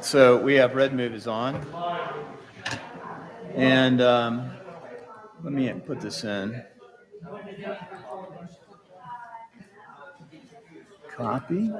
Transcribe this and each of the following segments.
So we have Redmove is on. And let me put this in. Copy.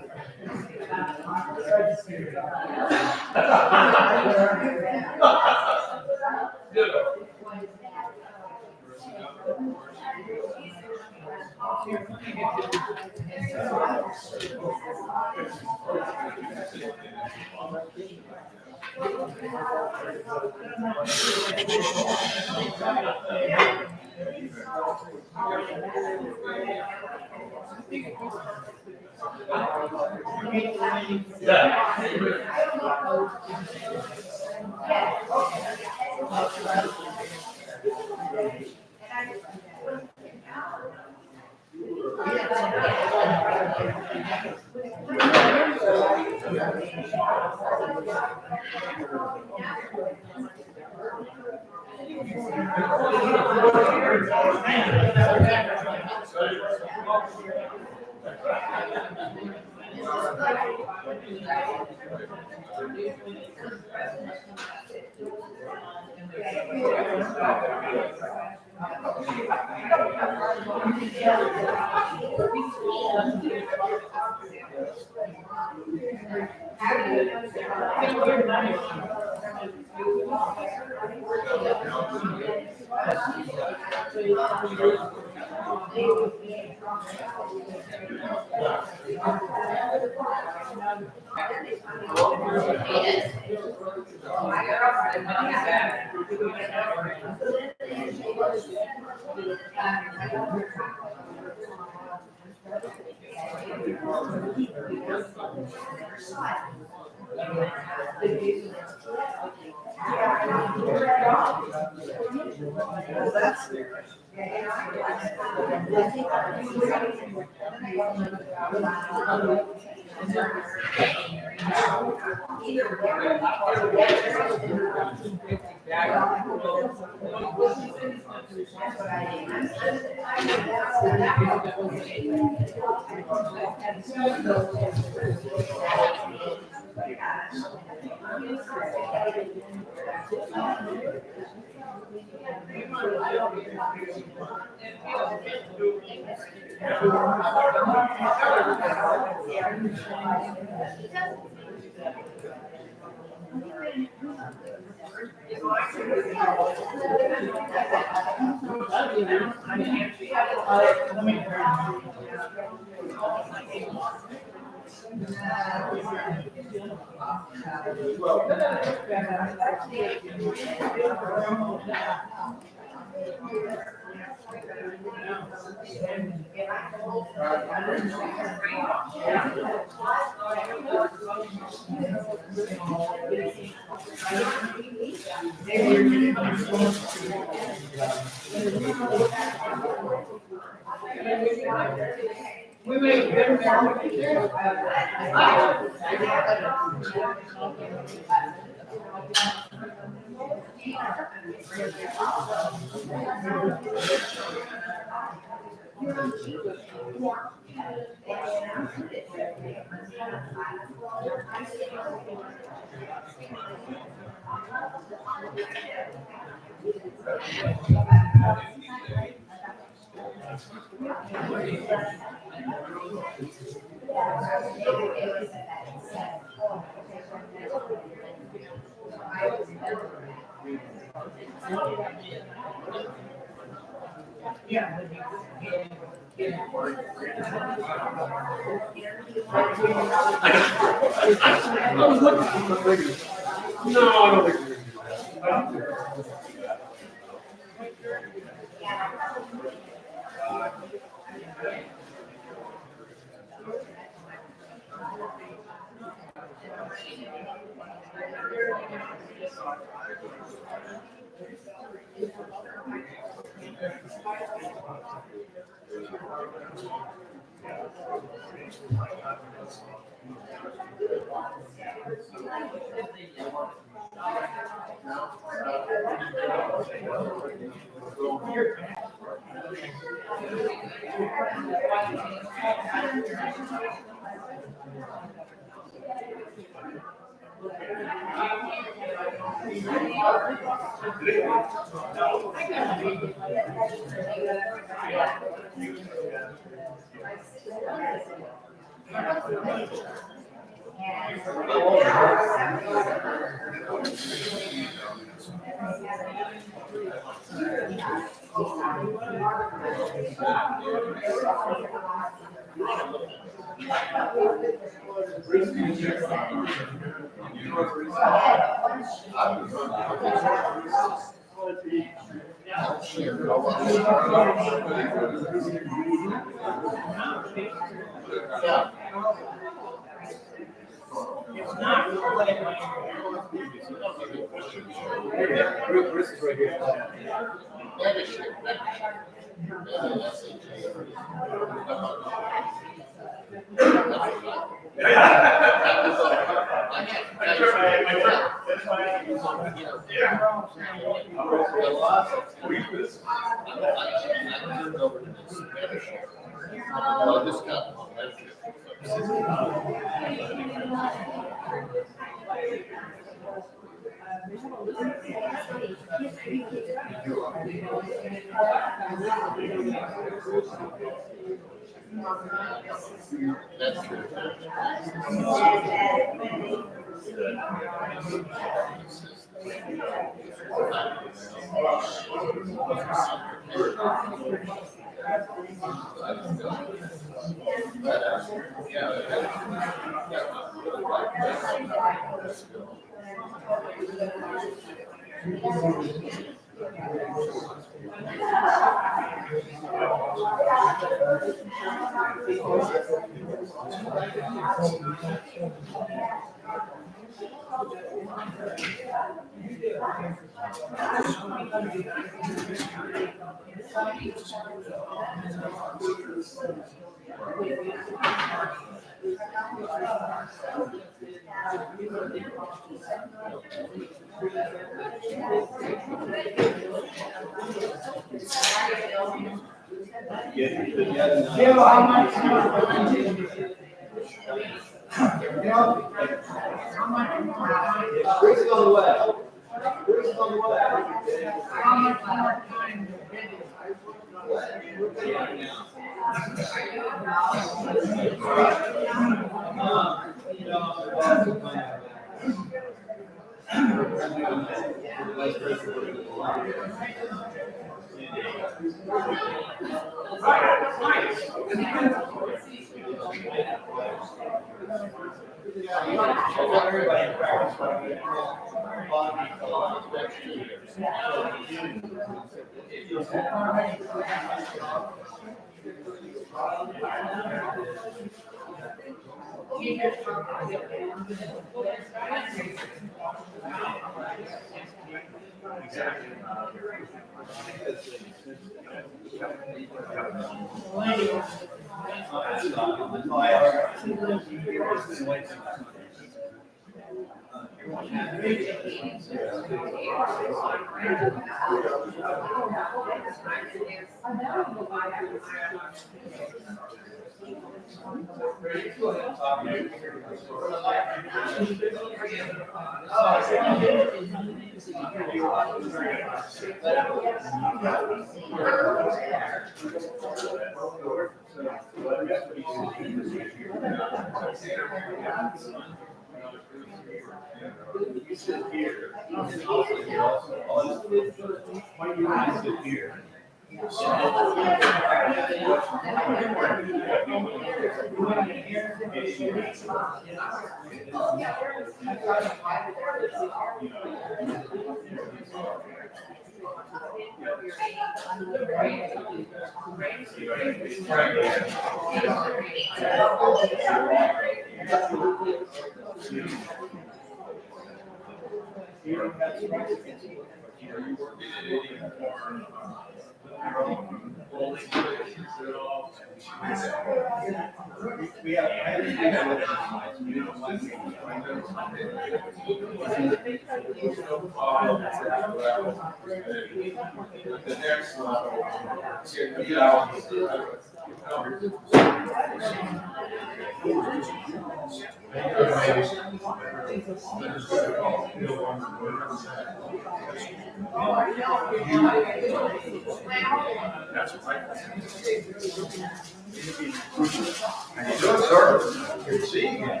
Good, sir. Good to see you.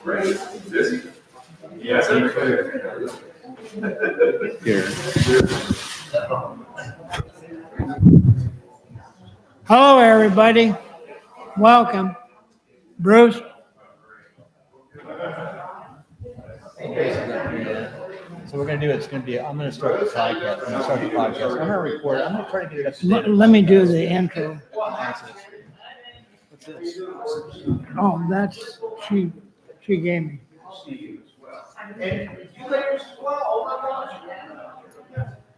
Great. Busy? Yes, here. Hello, everybody. Welcome. Bruce. So we're gonna do it's gonna be. I'm gonna start the podcast. I'm gonna start the podcast. I'm gonna record. I'm gonna try to get it up to date. Let me do the intro. What's this? Oh, that's she gave me.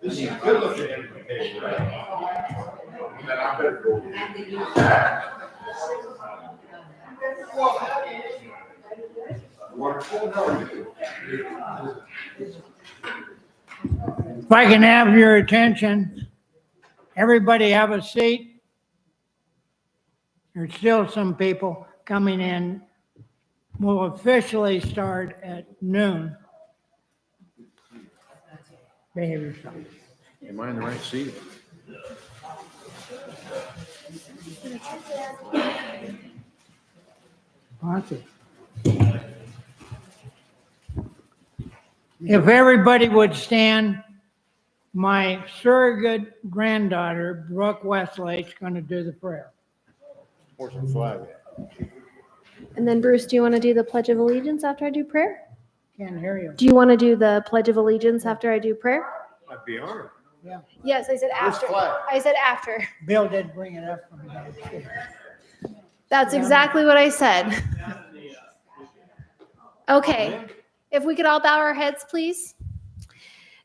This is a good looking invitation, right? Then I better go. Wonderful. How are you? If I can have your attention, everybody have a seat. There's still some people coming in. We'll officially start at noon. Behave yourself. Am I in the right seat? Awesome. If everybody would stand, my surrogate granddaughter, Brooke Westlake, is going to do the prayer. Where's the flag? And then Bruce, do you want to do the Pledge of Allegiance after I do prayer? Can't hear you. Do you want to do the Pledge of Allegiance after I do prayer? I'd be honored. Yeah. Yes, I said after. flag? I said after. Bill did bring it up from downstairs. That's exactly what I said. Okay, if we could all bow our heads, please.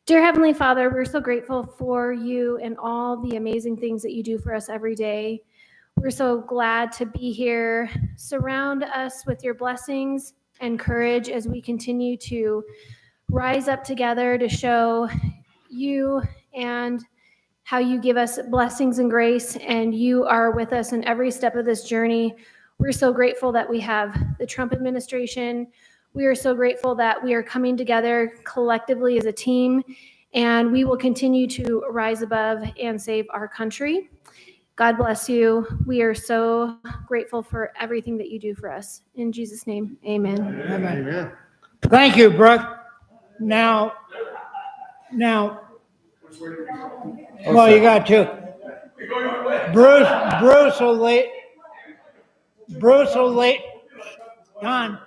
Dear Heavenly Father, we're so grateful for you and all the amazing things that you do for us every day. We're so glad to be here. Surround us with your blessings and courage as we continue to rise up together to show you and how you give us blessings and grace, and you are with us in every step of this journey. We're so grateful that we have the Trump administration. We are so grateful that we are coming together collectively as a team, and we will continue to rise above and save our country. God bless you. We are so grateful for everything that you do for us. In Jesus' name, amen. Amen. Thank you, Brooke. Now, well, you got two. Bruce will lead, Don,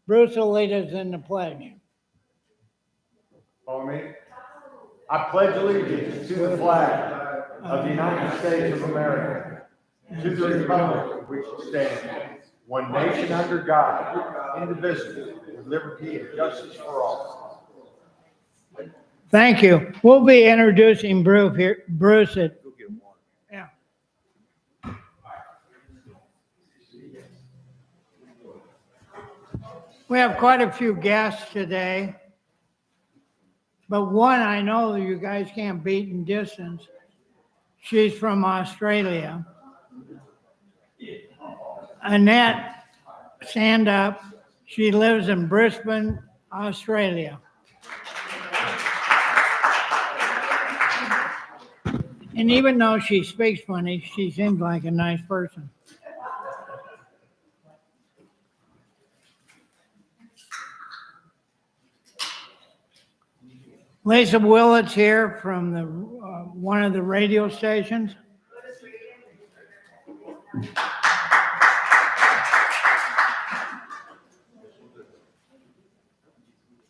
Bruce will lead us in the pledge. Follow me. I pledge allegiance to the flag of the United States of America, to the republic which it stands, one nation under God, indivisible, with liberty and justice for all. Thank you. We'll be introducing Bruce here. Bruce, yeah. We have quite a few guests today, but one I know you guys can't beat in distance. She's from Australia. Annette, stand up. She lives in Brisbane, Australia. And even though she speaks funny, she seems like a nice person. Lisa Willett's here from the one of the radio stations.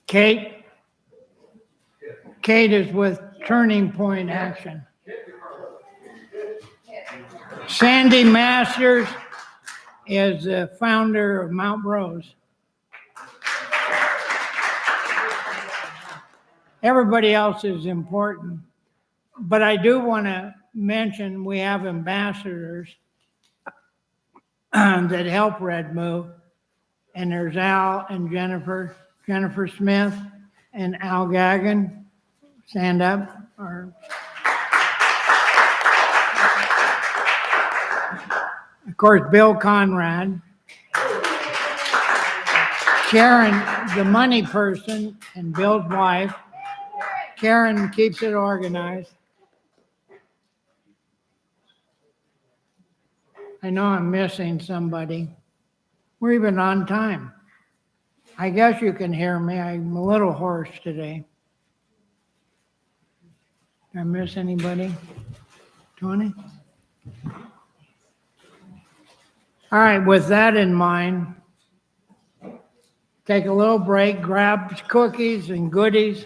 Kate is with Turning Point Action. Sandy Masters is the founder of Mount Rose. Everybody else is important, but I do want to mention we have ambassadors that help Redmove, and there's Al and Jennifer. Jennifer Smith, and Al Gagnon. Stand up. Or of course, Bill Conrad. Sharon, the money person, and Bill's wife. Karen keeps it organized. I know I'm missing somebody. We're even on time. I guess you can hear me. I'm a little hoarse today. Did I miss anybody? Tony? All right, with that in mind, take a little break, grab cookies and goodies.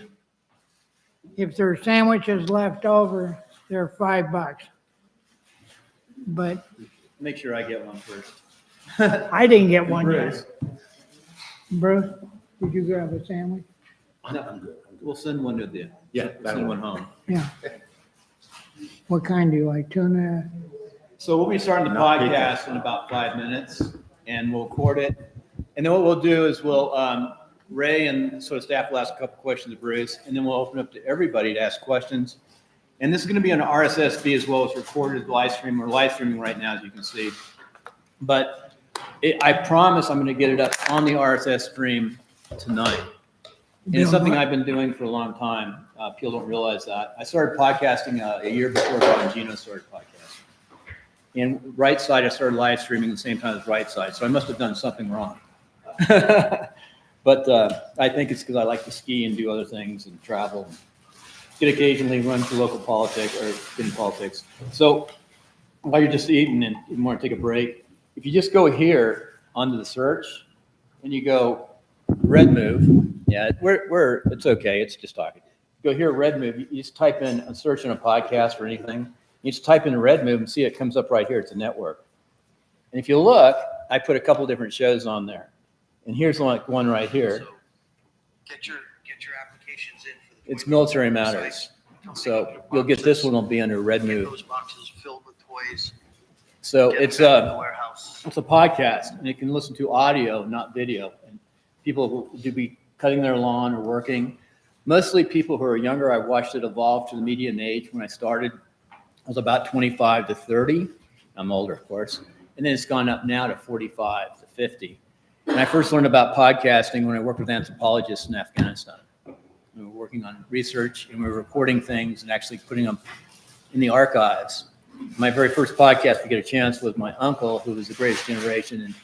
If there are sandwiches left over, they're $5. But Make sure I get one first. I didn't get one Bruce. yet. Bruce, did you grab a sandwich? No, we'll send one to the, send one home. Yeah. What kind do you like? Tuna? So we'll be starting the podcast in about 5 minutes, and we'll record it. And then what we'll do is Ray and sort of staff will ask a couple questions to Bruce, and then we'll open up to everybody to ask questions. And this is going to be on RSS feed as well as recorded live stream. We're live streaming right now, as you can see. But I promise I'm going to get it up on the RSS stream tonight. And it's something I've been doing for a long time. People don't realize that. I started podcasting a year before Bob and Gino started podcasting. And Right Side, I started live streaming at the same time as Right Side. So I must have done something wrong. But I think it's because I like to ski and do other things and travel. Get occasionally run for local politics or in politics. So while you're just eating and you want to take a break, if you just go here onto the search and you go Redmove, it's okay. It's just talking. Go here, Redmove. You just type in a search on a podcast or anything. You just type in Redmove and see it comes up right here. It's a network. And if you look, I put a couple different shows on there. And here's one right here. So get your applications in for the It's Military Matters. So you'll get this one will be under Get Redmove. those boxes filled with toys. So Get it's them back in the a warehouse. podcast, and you can listen to audio, not video. And people who do be cutting their lawn or working, mostly people who are younger. I watched it evolve to the median age when I started. I was about 25 to 30. I'm older, of course. And then it's gone up now to 45 to 50. And I first learned about podcasting when I worked with anthropologists in Afghanistan. We were working on research and we were recording things and actually putting them in the archives. My very first podcast to get a chance was my uncle, who was the greatest generation in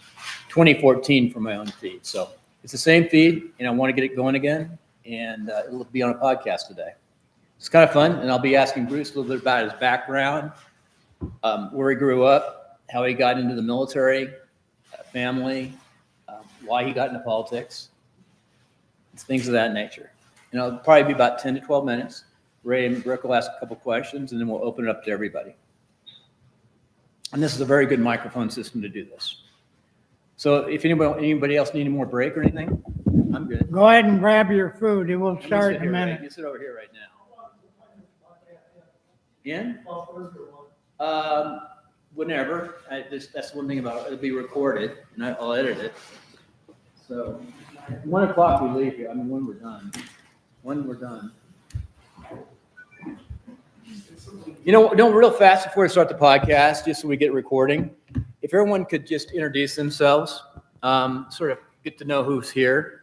2014 for my own feed. So it's the same feed, and I want to get it going again, and it'll be on a podcast today. It's kind of fun, and I'll be asking Bruce a little bit about his background, where he grew up, how he got into the military, family, why he got into politics. It's things of that nature. And it'll probably be about 10 to 12 minutes. Ray and Brooke will ask a couple questions, and then we'll open it up to everybody. And this is a very good microphone system to do this. So if anybody else need any more break or anything, I'm good. Go ahead and grab your food. It will I'm gonna start sit in a here, Ray. minute. You sit over here right now. In? Whenever. That's one thing about it. It'll be recorded, and I'll edit it. So 1 o'clock we leave here. I mean, when we're done. When we're done. You know, real fast before we start the podcast, just so we get recording, if everyone could just introduce themselves, sort of get to know who's here.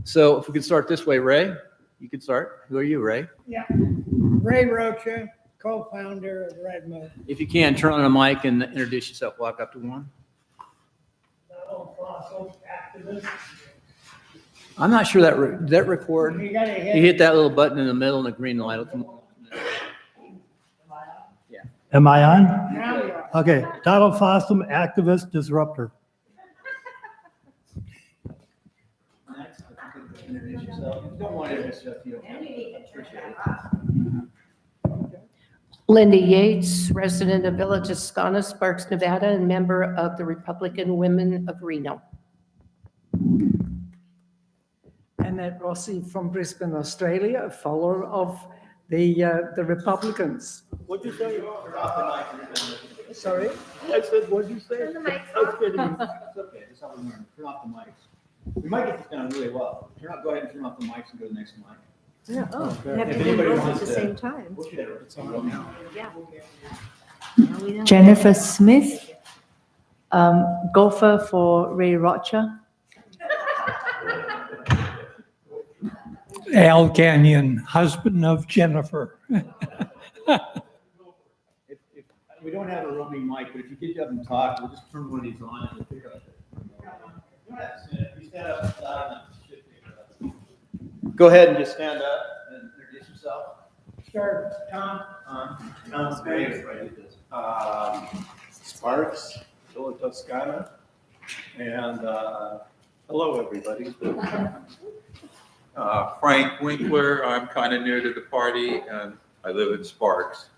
So if we could start this way, Ray, you could start. Who are you, Ray? Yeah. Ray Rocha, co-founder of Redmove. If you can, turn on a mic and introduce yourself. Walk up to one. I'm not sure did that record. You gotta You hit that little button in the middle and the green light will come on. Am I on? Now you're on. Okay, Donald Fossum, activist, disruptor. Next, introduce yourself. If you don't want to introduce yourself, you don't appreciate it. Linda Yates, resident of Village of Scana, Sparks, Nevada, and member of the Republican Women of Reno. Annette Rossi from Brisbane, Australia, a follower of the Republicans. What'd you say? Sorry, I said, what'd you say? Turn the mics I was kidding you. It's okay. Just have them turn off the mics. We might get this done really well. Go ahead and turn off the mics and go to the next mic. Yeah, oh, Okay. we have If to do anybody both at wants the to- same time. We'll share it. It's on now. Yeah. Jennifer Smith, golfer for Ray Rocha. Al Gagnon, husband of Jennifer. If we don't have a roaming mic, but if you get up and talk, we'll just turn one of these on and we'll pick up. If you stand up and start, go ahead and just stand up and introduce yourself. Start, Tom. Tom's great. Sparks, Villa Toscana, and hello, everybody. Frank Winkler, I'm kind of new to the party, and I live in Sparks,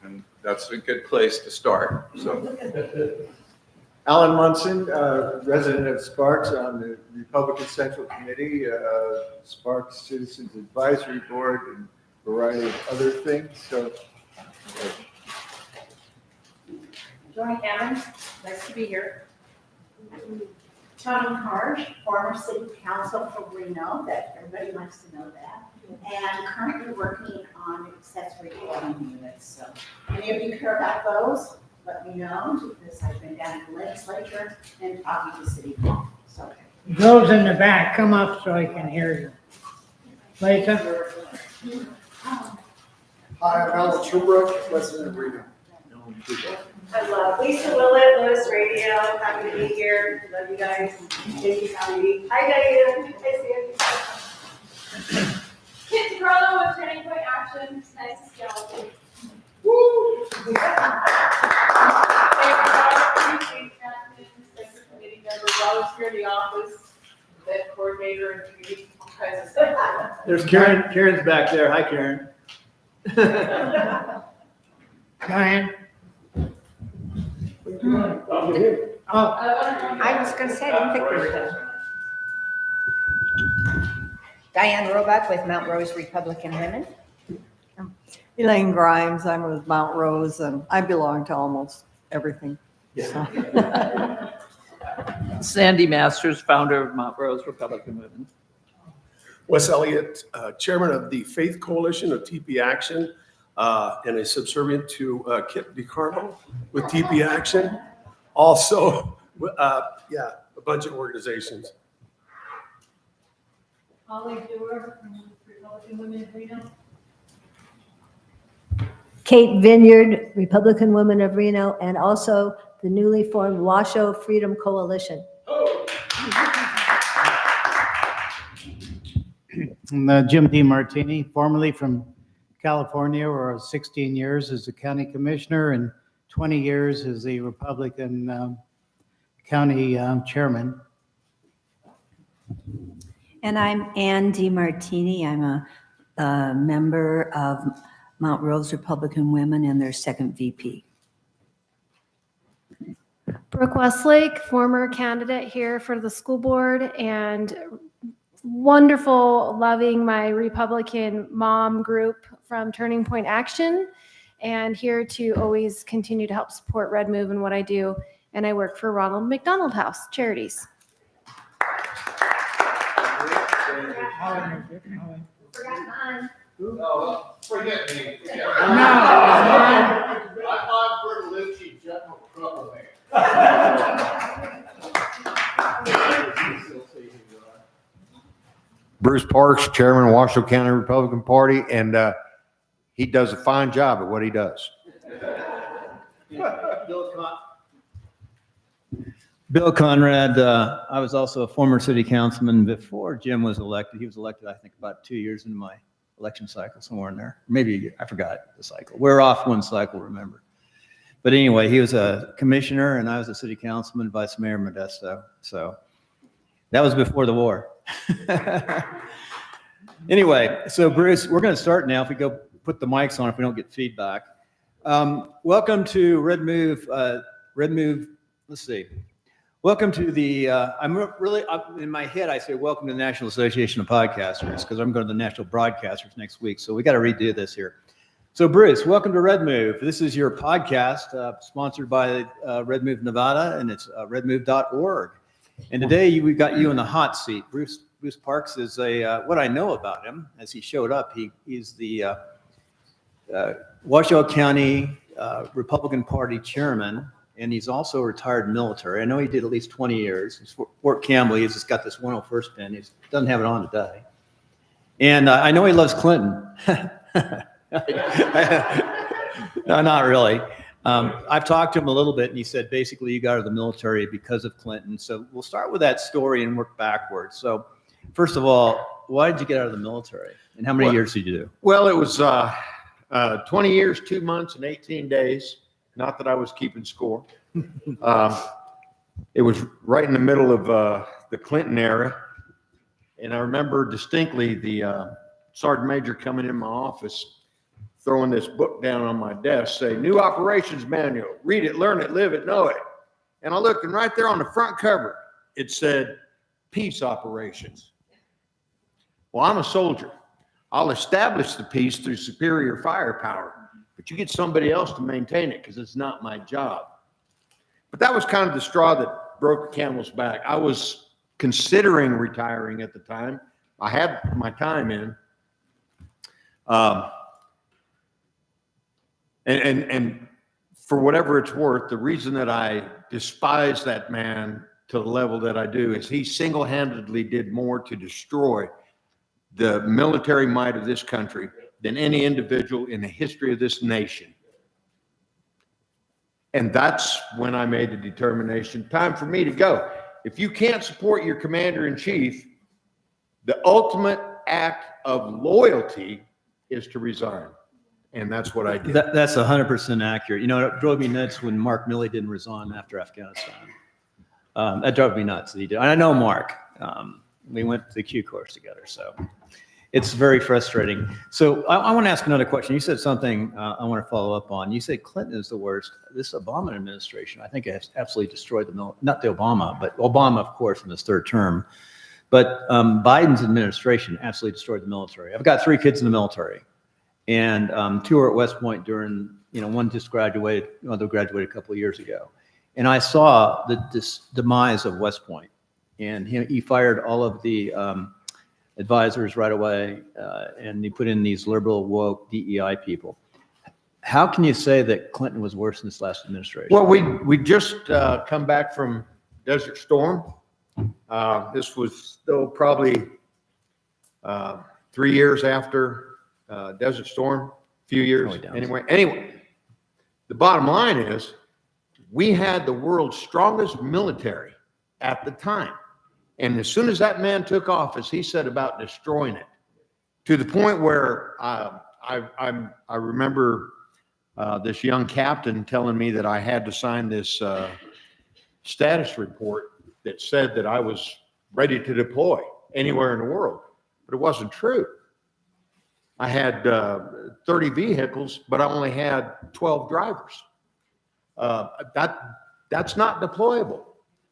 and that's a good place to start, so. Alan Munson, resident of Sparks on the Republican Central Committee, Sparks Citizens Advisory Board, and a variety of other things, so. Joy Hammond, nice to be here. Tony Harsh, former city council for Reno, that everybody likes to know that, and currently working on accessory dwelling units. So, any of you care about those? Let me know, because I've been down in the legislature and talking to city hall. So, Those in the back, come up so I can hear you. Lisa? Hi, I'm Alan Chubrook, resident of Reno. I love Lisa Willett, Lewis Radio. Happy to be here. Love you guys. Thank you, Tommy. Hi, Diane. Hi, Sandy. Kit Carlo with Turning Point Action. It's nice to see all of you. Woo! Committee member, Rob's here in the office, event coordinator, and community, all kinds of stuff. There's Karen. Karen's back there. Hi, Karen. Diane? Oh, I was gonna say, I didn't think we were done. Diane Roebuck with Mount Rose Republican Women. Elaine Grimes, I'm with Mount Rose, and I belong to almost everything. Sandy Masters, founder of Mount Rose Republican Women. Wes Elliott, chairman of the Faith Coalition of TP Action, and a subservient to Kit DeCarlo with TP Action. Also, a bunch of organizations. Holly Dewar, Republican Women of Reno. Kate Vineyard, Republican Women of Reno, and also the newly formed Washoe Freedom Coalition. Jim DiMartini, formerly from California, where I was 16 years as a county commissioner and 20 years as the Republican county chairman. And I'm Ann DiMartini. I'm a member of Mount Rose Republican Women and their second VP. Brooke Westlake, former candidate here for the school board and wonderful, loving my Republican mom group from Turning Point Action, and here to always continue to help support Redmove and what I do. And I work for Ronald McDonald House Charities. Oh, forget me. Forget me. No. I'm on for Lucci, general troublemaker. Bruce Parks, Chairman, Washoe County Republican Party, and he does a fine job at what he does. Bill Conrad, I was also a former city councilman before Jim was elected. He was elected, I think, about 2 years into my election cycle, somewhere in there. Maybe a year. I forgot the cycle. We're off one cycle, remember. But anyway, he was a commissioner and I was a city councilman, Vice Mayor Modesto. So that was before the war. Anyway, so Bruce, we're going to start now. If we go put the mics on, if we don't get feedback. Welcome to Redmove. Let's see. Welcome to the, in my head, I say, welcome to the National Association of Podcasters, because I'm going to the National Broadcasters next week. So we got to redo this here. So Bruce, welcome to Redmove. This is your podcast sponsored by Redmove Nevada, and it's redmove.org. And today we got you in the hot seat. Bruce Parks is what I know about him as he showed up. He's the Washoe County Republican Party chairman, and he's also retired military. I know he did at least 20 years. He's Fort Campbell. He's just got this 101st pin. He doesn't have it on today. And I know he loves Clinton. No, not really. I've talked to him a little bit, and he said basically you got out of the military because of Clinton. So we'll start with that story and work backwards. So first of all, why did you get out of the military, and how many years did you do? Well, it was 20 years, 2 months, and 18 days. Not that I was keeping score. It was right in the middle of the Clinton era. And I remember distinctly the sergeant major coming in my office, throwing this book down on my desk, saying, "New operations manual, read it, learn it, live it, know it." And I looked, and right there on the front cover, it said, "Peace operations." Well, I'm a soldier. I'll establish the peace through superior firepower, but you get somebody else to maintain it because it's not my job. But that was kind of the straw that broke the camel's back. I was considering retiring at the time. I had my time in. And for whatever it's worth, the reason that I despise that man to the level that I do is he single-handedly did more to destroy the military might of this country than any individual in the history of this nation. And that's when I made the determination, time for me to go. If you can't support your commander-in-chief, the ultimate act of loyalty is to resign. And that's what I did. That's 100% accurate. You know, it drove me nuts when Mark Milley didn't resign after Afghanistan. That drove me nuts that he did. And I know Mark. We went to the Q course together, so it's very frustrating. So I want to ask another question. You said something I want to follow up on. You said Clinton is the worst. This Obama administration, I think, has absolutely destroyed not the Obama, but Obama, of course, in his third term. But Biden's administration absolutely destroyed the military. I've got 3 kids in the military, and 2 are at West Point during, one just graduated, other graduated a couple of years ago. And I saw this demise of West Point, and he fired all of the advisors right away, and he put in these liberal, woke DEI people. How can you say that Clinton was worse in this last administration? Well, we just come back from Desert Storm. This was still probably 3 years after Desert Storm, a few years anyway. The bottom line is we had the world's strongest military at the time. And as soon as that man took office, he set about destroying it, to the point where I remember this young captain telling me that I had to sign this status report that said that I was ready to deploy anywhere in the world. But it wasn't true. I had 30 vehicles, but I only had 12 drivers. That's not deployable.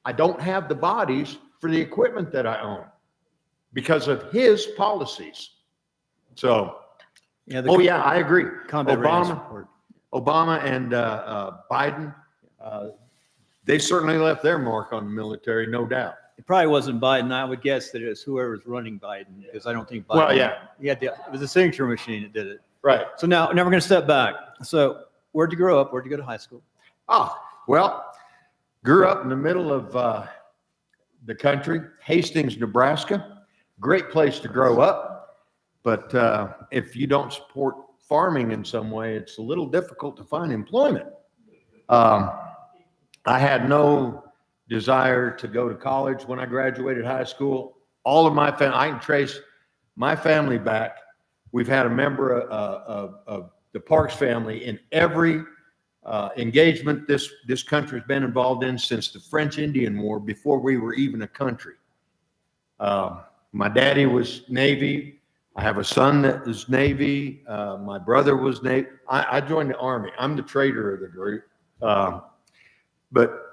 I don't have the bodies for the equipment that I own because of his policies. So, I agree. Obama and Biden, they certainly left their mark on the military, no doubt. It probably wasn't Biden. I would guess that it was whoever's running Biden, because I don't think Biden. It was a signature machine that did it. Right. So now we're going to step back. So where'd you grow up? Where'd you go to high school? Grew up in the middle of the country, Hastings, Nebraska. Great place to grow up. But if you don't support farming in some way, it's a little difficult to find employment. I had no desire to go to college when I graduated high school. All of my family, I can trace my family back. We've had a member of the Parks family in every engagement this country's been involved in since the French Indian War, before we were even a country. My daddy was Navy. I have a son that is Navy. My brother was Navy. I joined the Army. I'm the traitor of the group. But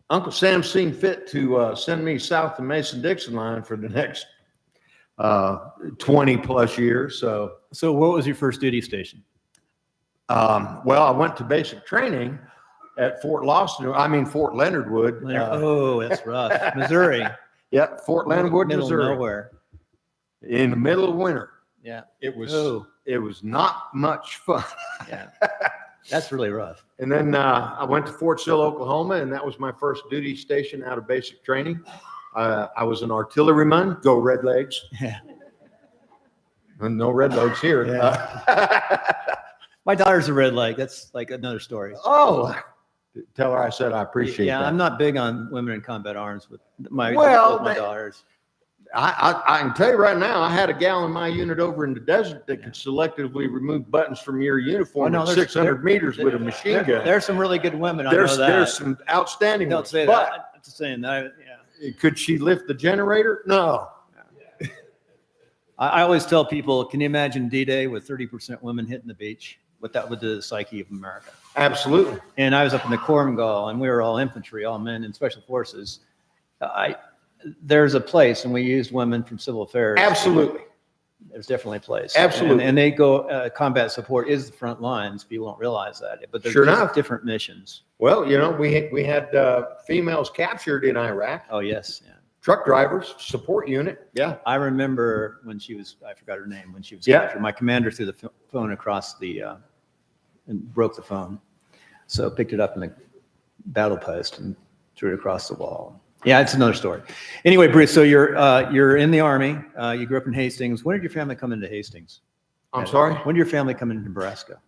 Uncle Sam seemed fit to send me south of Mason-Dixon line for the next 20 plus years. So what was your first duty station? I went to basic training at Fort Leonard Wood. Oh, that's rough. Missouri. Yeah, Fort Leonard Wood, Middle of Missouri. nowhere. In the middle of winter. Yeah. It was Oh. it was not much fun. Yeah. That's really rough. And then I went to Fort Sill, Oklahoma, and that was my first duty station out of basic training. I was an artilleryman. Go Red Legs. Yeah. And no red legs here. My daughter's a red leg. That's like another story. Oh, tell her I said I appreciate Yeah, that. I'm not big on women in combat arms, but my daughters. I can tell you right now, I had a gal in my unit over in the desert that could selectively remove buttons from your uniform at 600 meters with a machine gun. There's some really good women. I know that. There's some outstanding Don't ones. say But that. I'm just saying that. Yeah. could she lift the generator? No. I always tell people, can you imagine D-Day with 30% women hitting the beach? What that would do to the psyche of America. Absolutely. And I was up in the Korengal, and we were all infantry, all men in special forces. There's a place, and we used women from civil affairs. Absolutely. There's definitely a place. Absolutely. And they go, combat support is the front lines. People don't realize that, but they're Sure just enough. different missions. Well, you know, we had females captured in Iraq. Oh, yes. Yeah. Truck drivers, support unit. Yeah. I remember when she was, I forgot her name, when she was Yeah. captured. My commander threw the phone across and broke the phone. So picked it up in the battle post and threw it across the wall. Yeah, it's another story. Anyway, Bruce, so you're in the Army. You grew up in Hastings. When did your family come into Hastings? I'm sorry? When did your family come into Nebraska?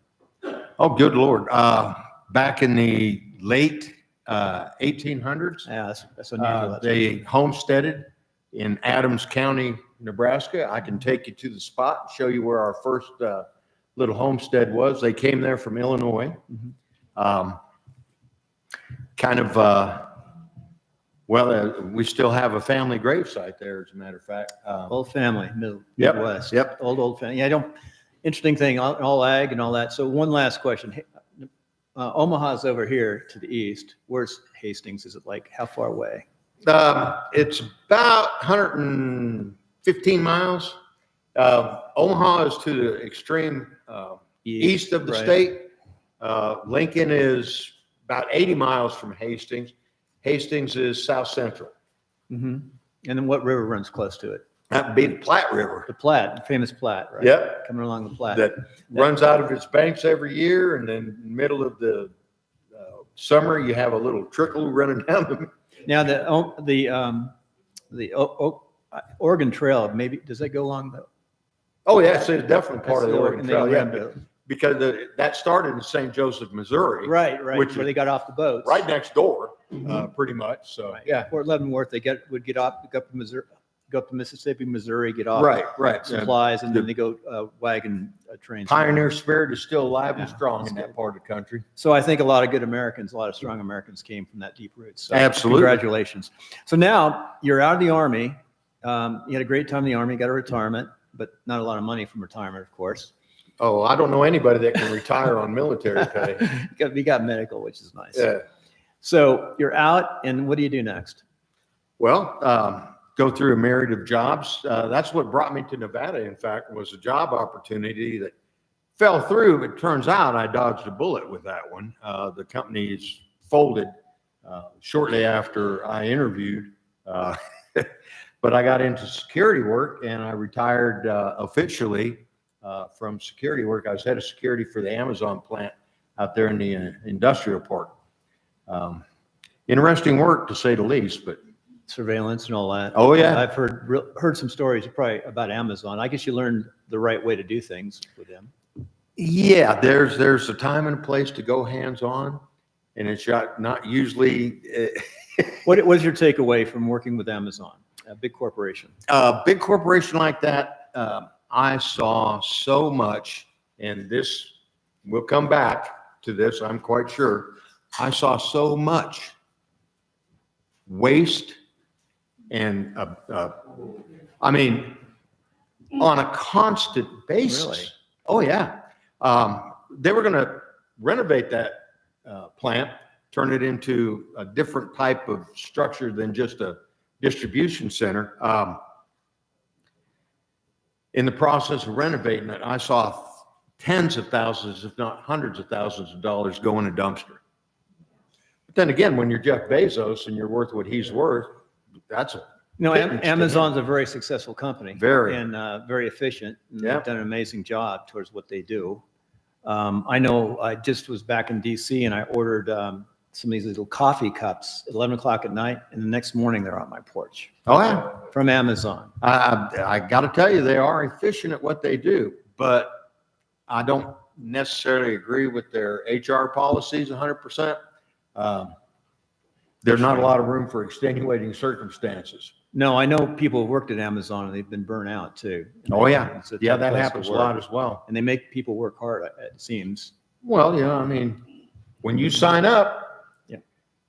Oh, good Lord. Back in the late 1800s. Yeah, that's unusual. They homesteaded in Adams County, Nebraska. I can take you to the spot and show you where our first little homestead was. They came there from Illinois. We still have a family gravesite there, as a matter of fact. Old family, Midwest. Yep. Old family. Yeah, interesting thing, all ag and all that. So one last question. Omaha's over here to the east. Where's Hastings? Is it like, how far away? It's about 115 miles. Omaha is to the extreme east of the right. state. Lincoln is about 80 miles from Hastings. Hastings is south central. Mm-hmm. And then what river runs close to it? That'd be the Platte River. The Platte, the famous Platte, right? Yep. Coming along the Platte. That runs out of its banks every year, and then in the middle of the summer, you have a little trickle running down the. Now the Oregon Trail, maybe does that go along the? Oh yes, it's definitely part of the Oregon and Trail. they Yeah, ran to- because that started in St. Joseph, Missouri. Right, Which where they got off the boats. right next door, pretty much. So Right. yeah, Fort Leavenworth, would get off, go up to Missouri, go up to Mississippi, Missouri, get off. Right. Supplies, and then they go wagon trains. Pioneer spirit is still alive and strong in that part of the country. So I think a lot of good Americans, a lot of strong Americans came from that deep roots. So Absolutely. Congratulations. So now you're out of the Army. You had a great time in the Army, got a retirement, but not a lot of money from retirement, of course. Oh, I don't know anybody that can retire on military pay. You got medical, which is nice. Yeah. So you're out, and what do you do next? Well, go through a myriad of jobs. That's what brought me to Nevada, in fact, was a job opportunity that fell through. It turns out I dodged a bullet with that one. The company's folded shortly after I interviewed. But I got into security work, and I retired officially from security work. I was head of security for the Amazon plant out there in the industrial park. Interesting work, to say the least, but Surveillance and all that. Oh, yeah. I've heard some stories probably about Amazon. I guess you learned the right way to do things with them. yeah, there's a time and a place to go hands-on, and it's not usually What was your takeaway from working with Amazon, a big corporation? a big corporation like that. I saw so much, and this will come back to this, I'm quite sure. I saw so much waste and I mean, on a constant basis. Really? Oh yeah. They were going to renovate that plant, turn it into a different type of structure than just a distribution center. In the process of renovating it, I saw tens of thousands, if not hundreds of thousands of dollars go in a dumpster. then again, when you're Jeff Bezos and you're worth what he's worth, that's a. Amazon's a very successful company. Very. And very efficient. And Yeah. they've done an amazing job towards what they do. I know I just was back in DC and I ordered some of these little coffee cups at 11 o'clock at night, and the next morning they're on my porch. Oh, yeah. From Amazon. I got to tell you, they are efficient at what they do, but I don't necessarily agree with their HR policies 100%. There's not a lot of room for extenuating circumstances. No, I know people who worked at Amazon and they've been burnt out too. Oh, yeah. It's a Yeah, tough that place to happens a work. lot as well. And they make people work hard, it seems. Well, yeah, I mean, when you sign up, Yeah.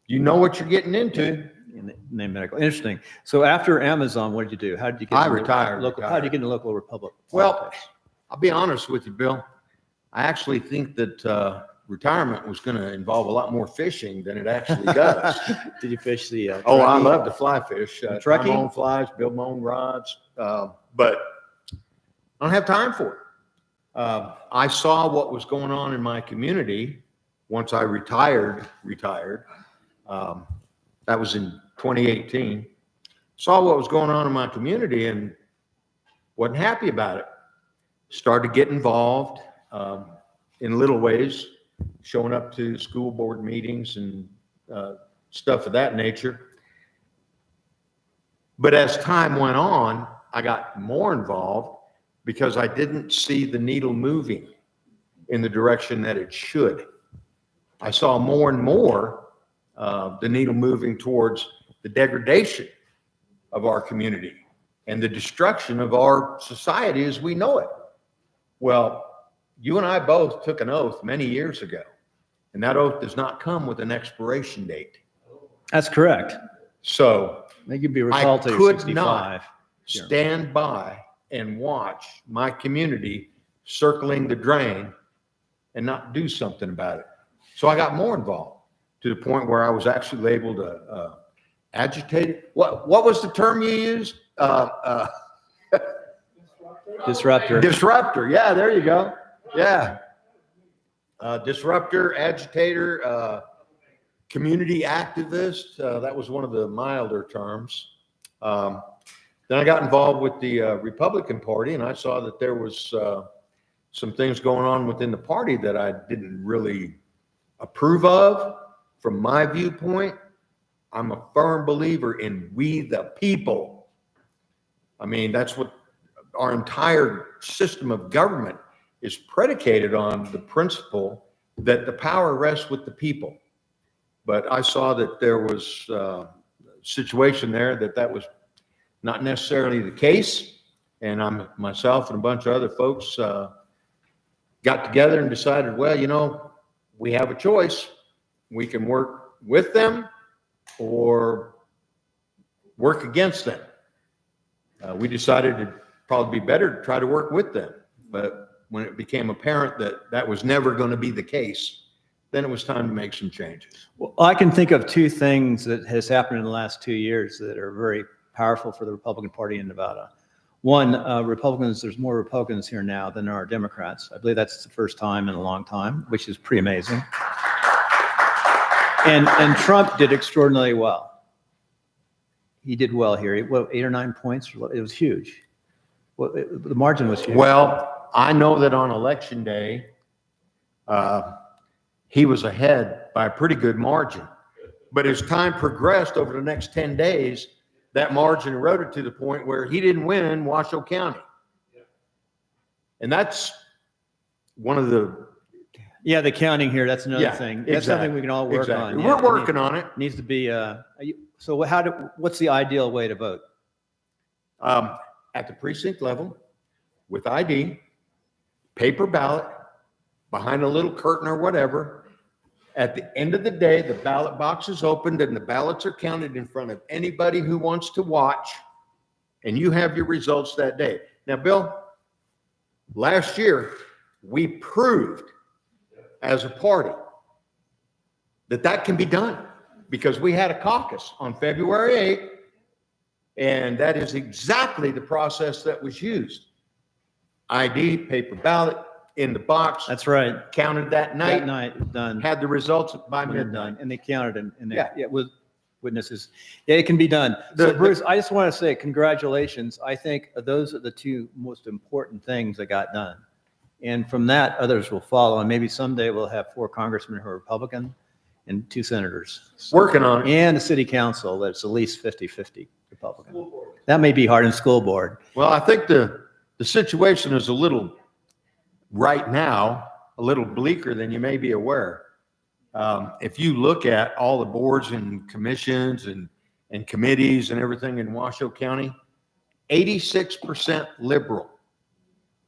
you know what you're getting into. In the medical. Interesting. So after Amazon, what did you do? How did you get? I into retired. How did you get into local Republic? Well, politics? I'll be honest with you, Bill. I actually think that retirement was going to involve a lot more fishing than it actually does. Did you fish the? Oh, I truckee? love to fly fish. Truckee? Buy my own flies, build my own rods, but I don't have time for it. I saw what was going on in my community once I retired. That was in 2018. Saw what was going on in my community and wasn't happy about it. Started to get involved in little ways, showing up to school board meetings and stuff of that nature. But as time went on, I got more involved because I didn't see the needle moving in the direction that it should. I saw more and more the needle moving towards the degradation of our community and the destruction of our society as we know it. Well, you and I both took an oath many years ago, and that oath does not come with an expiration date. That's correct. So They could be I recalled till you're could 65. not stand by and watch my community circling the drain and not do something about it. So I got more involved to the point where I was actually labeled a agitated. What was the term you used? Disruptor. Disruptor. Yeah, there you go. Yeah. Disruptor, agitator, community activist. That was one of the milder terms. Then I got involved with the Republican Party, and I saw that there was some things going on within the party that I didn't really approve of. From my viewpoint, I'm a firm believer in we the people. I mean, that's what our entire system of government is predicated on, the principle that the power rests with the people. But I saw that there was a situation there that was not necessarily the case. And myself and a bunch of other folks got together and decided, well, you know, we have a choice. We can work with them or work against them. We decided it'd probably be better to try to work with them. But when it became apparent that that was never going to be the case, then it was time to make some changes. Well, I can think of two things that has happened in the last 2 years that are very powerful for the Republican Party in Nevada. One, there's more Republicans here now than there are Democrats. I believe that's the first time in a long time, which is pretty amazing. And Trump did extraordinarily well. He did well here. 8 or 9 points. It was huge. Well, the margin was huge. Well, I know that on election day, he was ahead by a pretty good margin. But as time progressed over the next 10 days, that margin eroded to the point where he didn't win Washoe County. And that's one of the... Yeah, the counting here, that's another Yeah, thing. That's something we can all work on. We're working on it. Needs to be, so what's the ideal way to vote? At the precinct level, with ID, paper ballot, behind a little curtain or whatever. At the end of the day, the ballot box is opened and the ballots are counted in front of anybody who wants to watch, and you have your results that day. Now, Bill, last year, we proved as a party that can be done because we had a caucus on February 8th, and that is exactly the process that was used. ID, paper ballot, in the box. That's right. Counted that night. That night, done. Had the results by When they're midnight. done, and they counted them, and Yeah. it was witnesses. Yeah, it can be done. So Bruce, I just want to say congratulations. I think those are the two most important things that got done. And from that, others will follow. And maybe someday we'll have 4 congressmen who are Republican and 2 senators. Working on it. And a city council that's at least 50-50 Republican. That may be hard in school board. Well, I think the situation is a little, right now, a little bleaker than you may be aware. If you look at all the boards and commissions and committees and everything in Washoe County, 86% liberal.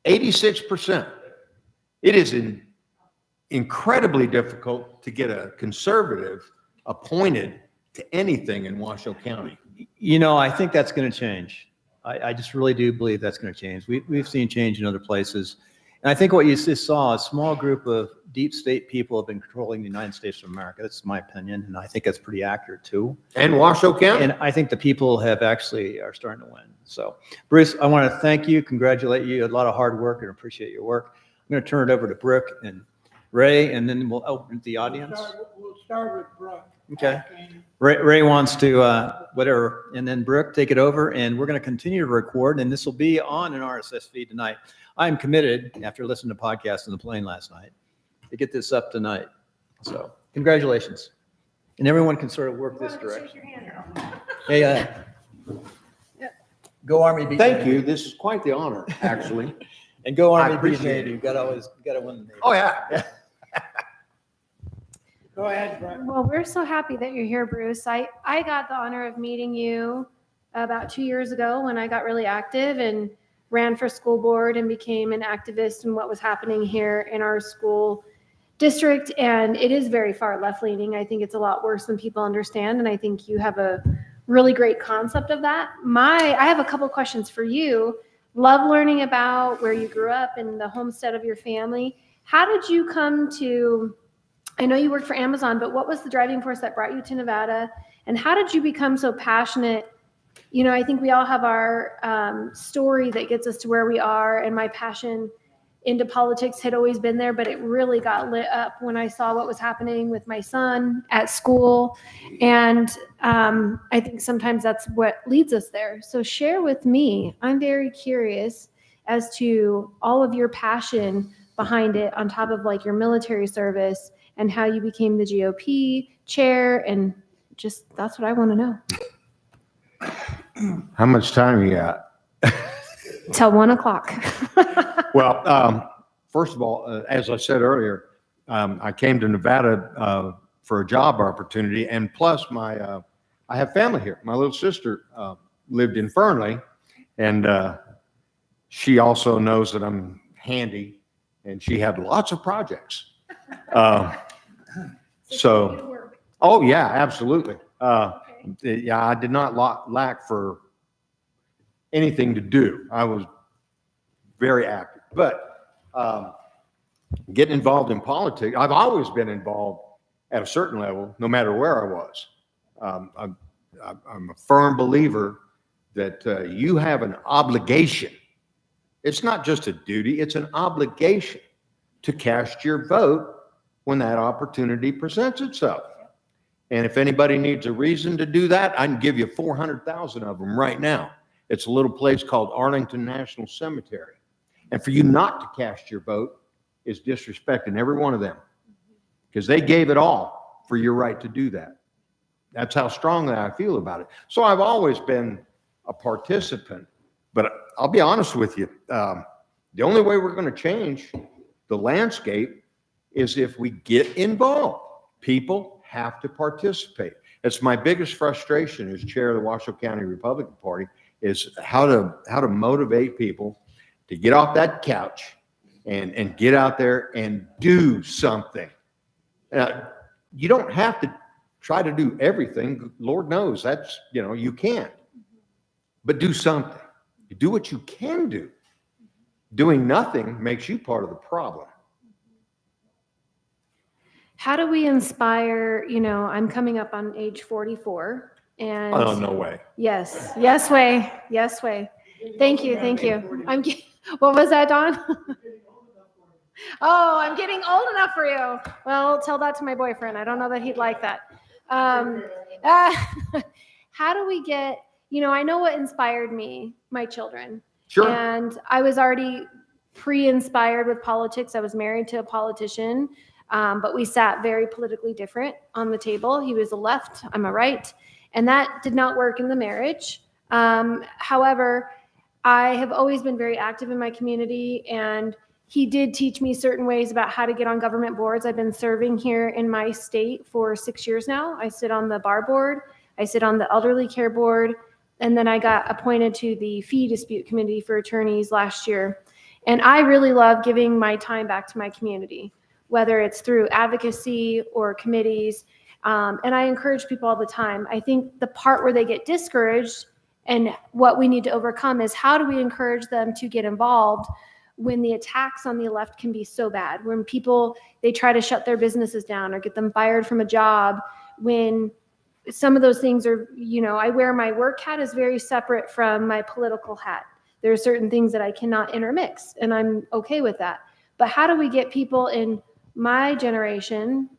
86%. It is incredibly difficult to get a conservative appointed to anything in Washoe County. You know, I think that's going to change. I just really do believe that's going to change. We've seen change in other places. And I think what you just saw, a small group of deep state people have been controlling the United States of America. That's my opinion. And I think that's pretty accurate too. And Washoe County. And I think the people are starting to win. So Bruce, I want to thank you, congratulate you. A lot of hard work and appreciate your work. I'm going to turn it over to Brooke and Ray, and then we'll open the audience. We'll start with Brooke. Okay. Ray wants to, whatever, and then Brooke, take it over, and we're going to continue to record, and this will be on an RSS feed tonight. I'm committed, after listening to podcasts on the plane last night, to get this up tonight. So congratulations. And everyone can sort of work this direction. Hey, go Army. Beat Thank Navy. you. This is quite the honor, actually. And go Army, beat appreciate Navy. You got to win the Navy. Oh, yeah. Go ahead, Brooke. Well, we're so happy that you're here, Bruce. I got the honor of meeting you about 2 years ago when I got really active and ran for school board and became an activist in what was happening here in our school district. And it is very far left leaning. I think it's a lot worse than people understand. And I think you have a really great concept of that. I have a couple questions for you. Love learning about where you grew up and the homestead of your family. How did you come to, I know you worked for Amazon, but what was the driving force that brought you to Nevada? And how did you become so passionate? You know, I think we all have our story that gets us to where we are. And my passion into politics had always been there, but it really got lit up when I saw what was happening with my son at school. And I think sometimes that's what leads us there. So share with me. I'm very curious as to all of your passion behind it on top of like your military service and how you became the GOP chair, and just that's what I want to know. How much time you got? Till 1 o'clock. Well, first of all, as I said earlier, I came to Nevada for a job opportunity, and plus I have family here. My little sister lived in Fernley, and she also knows that I'm handy, and she had lots of projects. Oh yeah, absolutely. Yeah, I did not lack for anything to do. I was very active, but getting involved in politics, I've always been involved at a certain level, no matter where I was. I'm a firm believer that you have an obligation. It's not just a duty, it's an obligation to cast your vote when that opportunity presents itself. And if anybody needs a reason to do that, I can give you 400,000 of them right now. It's a little place called Arlington National Cemetery. And for you not to cast your vote is disrespecting every one of them, because they gave it all for your right to do that. That's how strongly I feel about it. So I've always been a participant, but I'll be honest with you. The only way we're going to change the landscape is if we get involved. People have to participate. It's my biggest frustration as chair of the Washoe County Republican Party, is how to motivate people to get off that couch and get out there and do something. You don't have to try to do everything. Lord knows that's, you can't. But do something. Do what you can do. Doing nothing makes you part of the problem. How do we inspire, I'm coming up on age 44 and Oh, no way. Yes way. Thank you. What was that, Don? Oh, I'm getting old enough for you. Well, tell that to my boyfriend. I don't know that he'd like that. Um, uh, how do we get, I know what inspired me, my children. Sure. And I was already pre-inspired with politics. I was married to a politician, but we sat very politically different on the table. He was a left, I'm a right. And that did not work in the marriage. However, I have always been very active in my community, and he did teach me certain ways about how to get on government boards. I've been serving here in my state for 6 years now. I sit on the bar board, I sit on the elderly care board, and then I got appointed to the fee dispute committee for attorneys last year. And I really love giving my time back to my community, whether it's through advocacy or committees. And I encourage people all the time. I think the part where they get discouraged and what we need to overcome is how do we encourage them to get involved when the attacks on the left can be so bad, when people, they try to shut their businesses down or get them fired from a job, when some of those things are, I wear my work hat is very separate from my political hat. There are certain things that I cannot intermix, and I'm okay with that. But how do we get people in my generation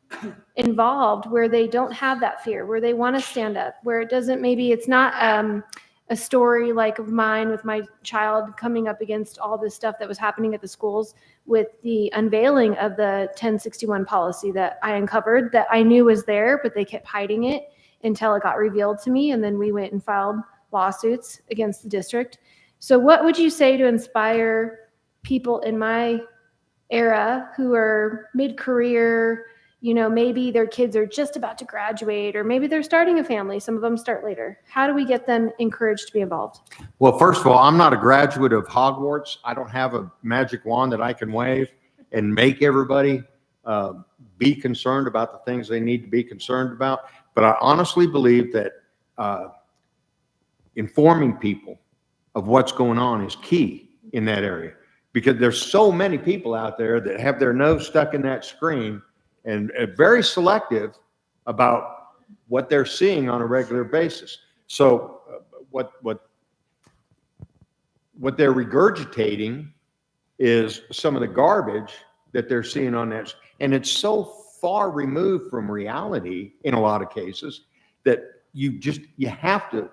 involved where they don't have that fear, where they want to stand up, where it doesn't, maybe it's not a story like of mine with my child coming up against all this stuff that was happening at the schools with the unveiling of the 1061 policy that I uncovered that I knew was there, but they kept hiding it until it got revealed to me. And then we went and filed lawsuits against the district. So what would you say to inspire people in my era who are mid-career, maybe their kids are just about to graduate, or maybe they're starting a family. Some of them start later. How do we get them encouraged to be involved? Well, first of all, I'm not a graduate of Hogwarts. I don't have a magic wand that I can wave and make everybody be concerned about the things they need to be concerned about. But I honestly believe that informing people of what's going on is key in that area, because there's so many people out there that have their nose stuck in that screen and very selective about what they're seeing on a regular basis. So what they're regurgitating is some of the garbage that they're seeing on that. And it's so far removed from reality in a lot of cases that you have to,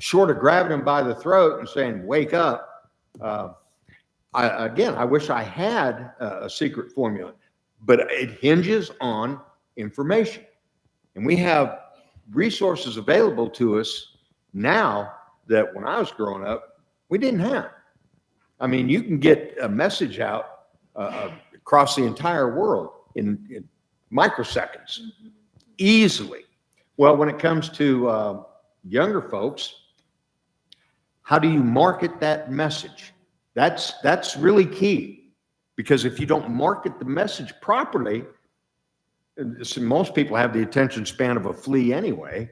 short of grabbing them by the throat and saying, wake up. I wish I had a secret formula, but it hinges on information. And we have resources available to us now that when I was growing up, we didn't have. I mean, you can get a message out across the entire world in microseconds, easily. Well, when it comes to younger folks, how do you market that message? That's really key, because if you don't market the message properly, most people have the attention span of a flea anyway.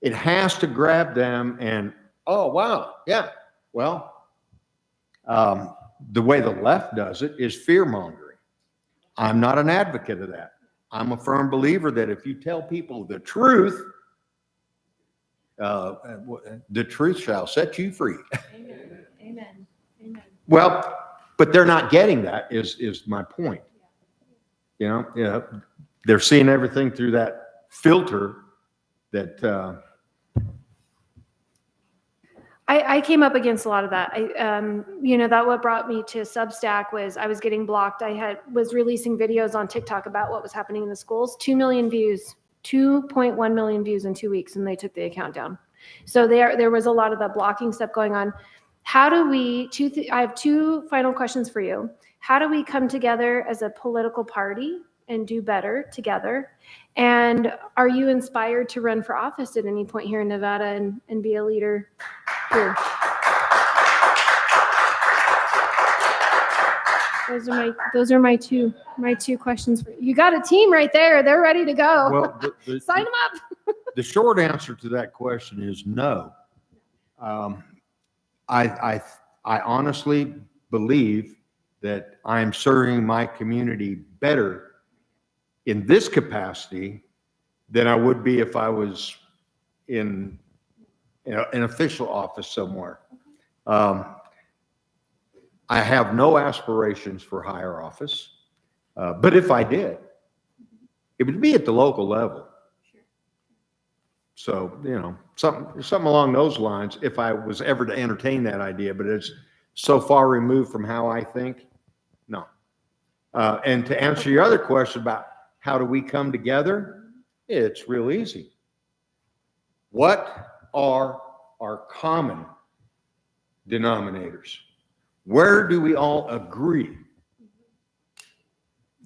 It has to grab them and, oh, wow, yeah. Well, the way the left does it is fear-mongering. I'm not an advocate of that. I'm a firm believer that if you tell people the truth shall set you free. Amen. Amen. Amen. Well, but they're not getting that is my point. They're seeing everything through that filter that I came up against a lot of that. That what brought me to Substack was I was getting blocked. I was releasing videos on TikTok about what was happening in the schools. 2 million views, 2.1 million views in 2 weeks, and they took the account down. So there was a lot of the blocking stuff going on. How do we, I have two final questions for you. How do we come together as a political party and do better together? And are you inspired to run for office at any point here in Nevada and be a leader here? Those are my two questions for you. You got a team right there. They're ready to go. Well, Sign them up. The short answer to that question is no. I honestly believe that I'm serving my community better in this capacity than I would be if I was in an official office somewhere. I have no aspirations for higher office, but if I did, it would be at the local level. So, you know, something along those lines, if I was ever to entertain that idea, but it's so far removed from how I think, no. And to answer your other question about how do we come together, it's real easy. What are our common denominators? Where do we all agree?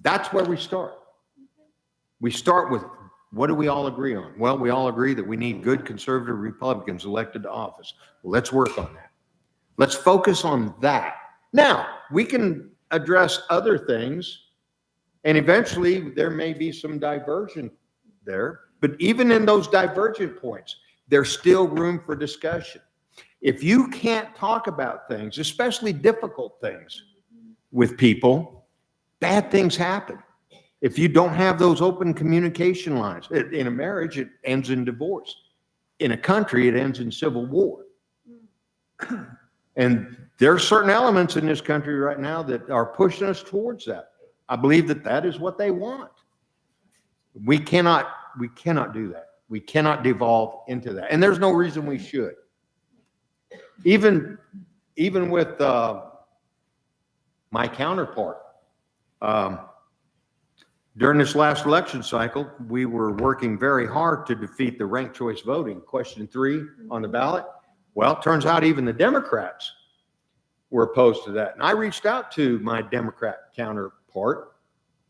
That's where we start. We start with, what do we all agree on? Well, we all agree that we need good conservative Republicans elected to office. Well, let's work on that. Let's focus on that. Now, we can address other things, and eventually there may be some diversion there, but even in those divergent points, there's still room for discussion. If you can't talk about things, especially difficult things with people, bad things happen. If you don't have those open communication lines, in a marriage, it ends in divorce. In a country, it ends in civil war. And there are certain elements in this country right now that are pushing us towards that. I believe that that is what they want. We cannot do that. We cannot devolve into that. And there's no reason we should. Even with my counterpart, during this last election cycle, we were working very hard to defeat the ranked choice voting, question 3 on the ballot. Well, it turns out even the Democrats were opposed to that. And I reached out to my Democrat counterpart,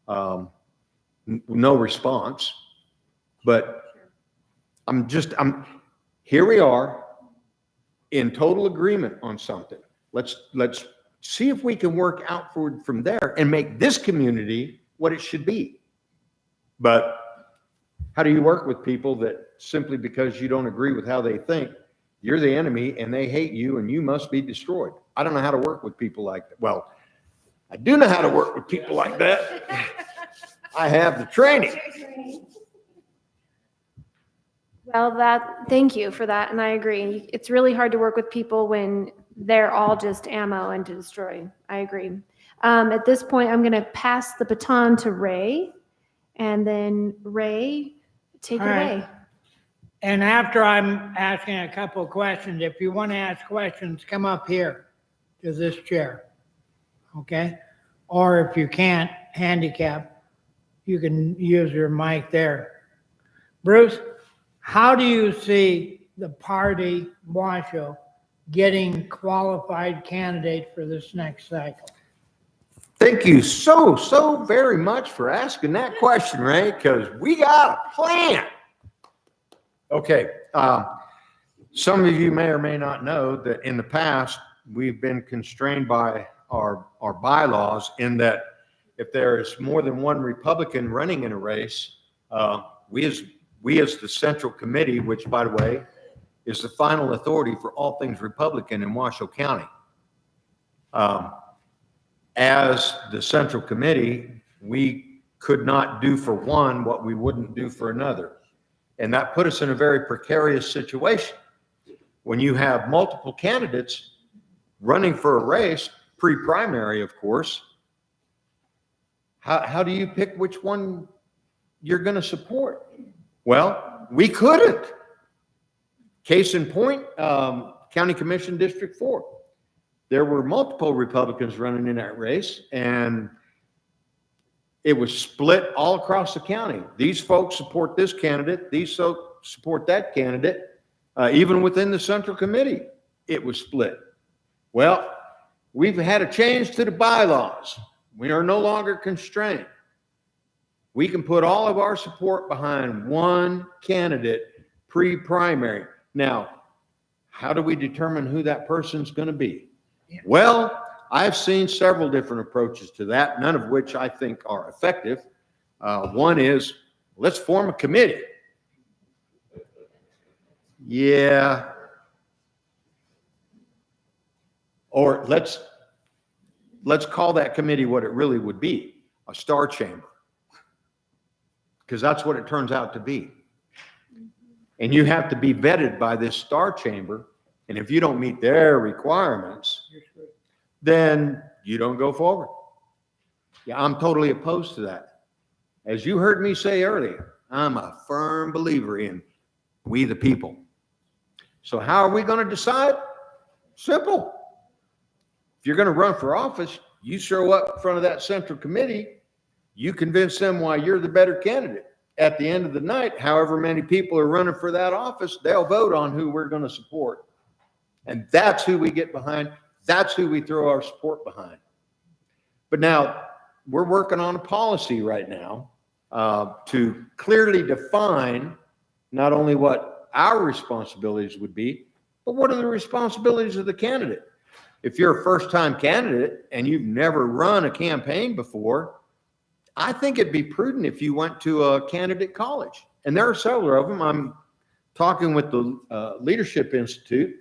no response, but here we are in total agreement on something. Let's see if we can work outward from there and make this community what it should be. But how do you work with people that simply because you don't agree with how they think, you're the enemy and they hate you and you must be destroyed? I don't know how to work with people like that. Well, I do know how to work with people like that. I have the training. Well, thank you for that, and I agree. It's really hard to work with people when they're all just ammo and to destroy. I agree. At this point, I'm going to pass the baton to Ray, and then Ray, take it away. And after I'm asking a couple of questions, if you want to ask questions, come up here to this chair, okay? Or if you can't handicap, you can use your mic there. Bruce, how do you see the party, Washoe, getting qualified candidate for this next cycle? Thank you so very much for asking that question, Ray, because we got a plan. Okay, some of you may or may not know that in the past, we've been constrained by our bylaws in that if there is more than one Republican running in a race, we as the Central Committee, which by the way, is the final authority for all things Republican in Washoe County. As the Central Committee, we could not do for one what we wouldn't do for another. And that put us in a very precarious situation. When you have multiple candidates running for a race, pre-primary, of course, how do you pick which one you're going to support? Well, we couldn't. Case in point, County Commission District 4. There were multiple Republicans running in that race, and it was split all across the county. These folks support this candidate, these folks support that candidate. Even within the Central Committee, it was split. Well, we've had a change to the bylaws. We are no longer constrained. We can put all of our support behind one candidate pre-primary. Now, how do we determine who that person's going to be? Well, I've seen several different approaches to that, none of which I think are effective. One is, let's form a committee. Yeah. Or let's call that committee what it really would be, a star chamber. Because that's what it turns out to be. And you have to be vetted by this star chamber. And if you don't meet their requirements, then you don't go forward. Yeah, I'm totally opposed to that. As you heard me say earlier, I'm a firm believer in we the people. So how are we going to decide? Simple. If you're going to run for office, you show up in front of that central committee, you convince them why you're the better candidate. At the end of the night, however many people are running for that office, they'll vote on who we're going to support. And that's who we get behind. That's who we throw our support behind. But now we're working on a policy right now to clearly define not only what our responsibilities would be, but what are the responsibilities of the candidate. If you're a first-time candidate and you've never run a campaign before, I think it'd be prudent if you went to a candidate college. And there are several of them. I'm talking with the Leadership Institute.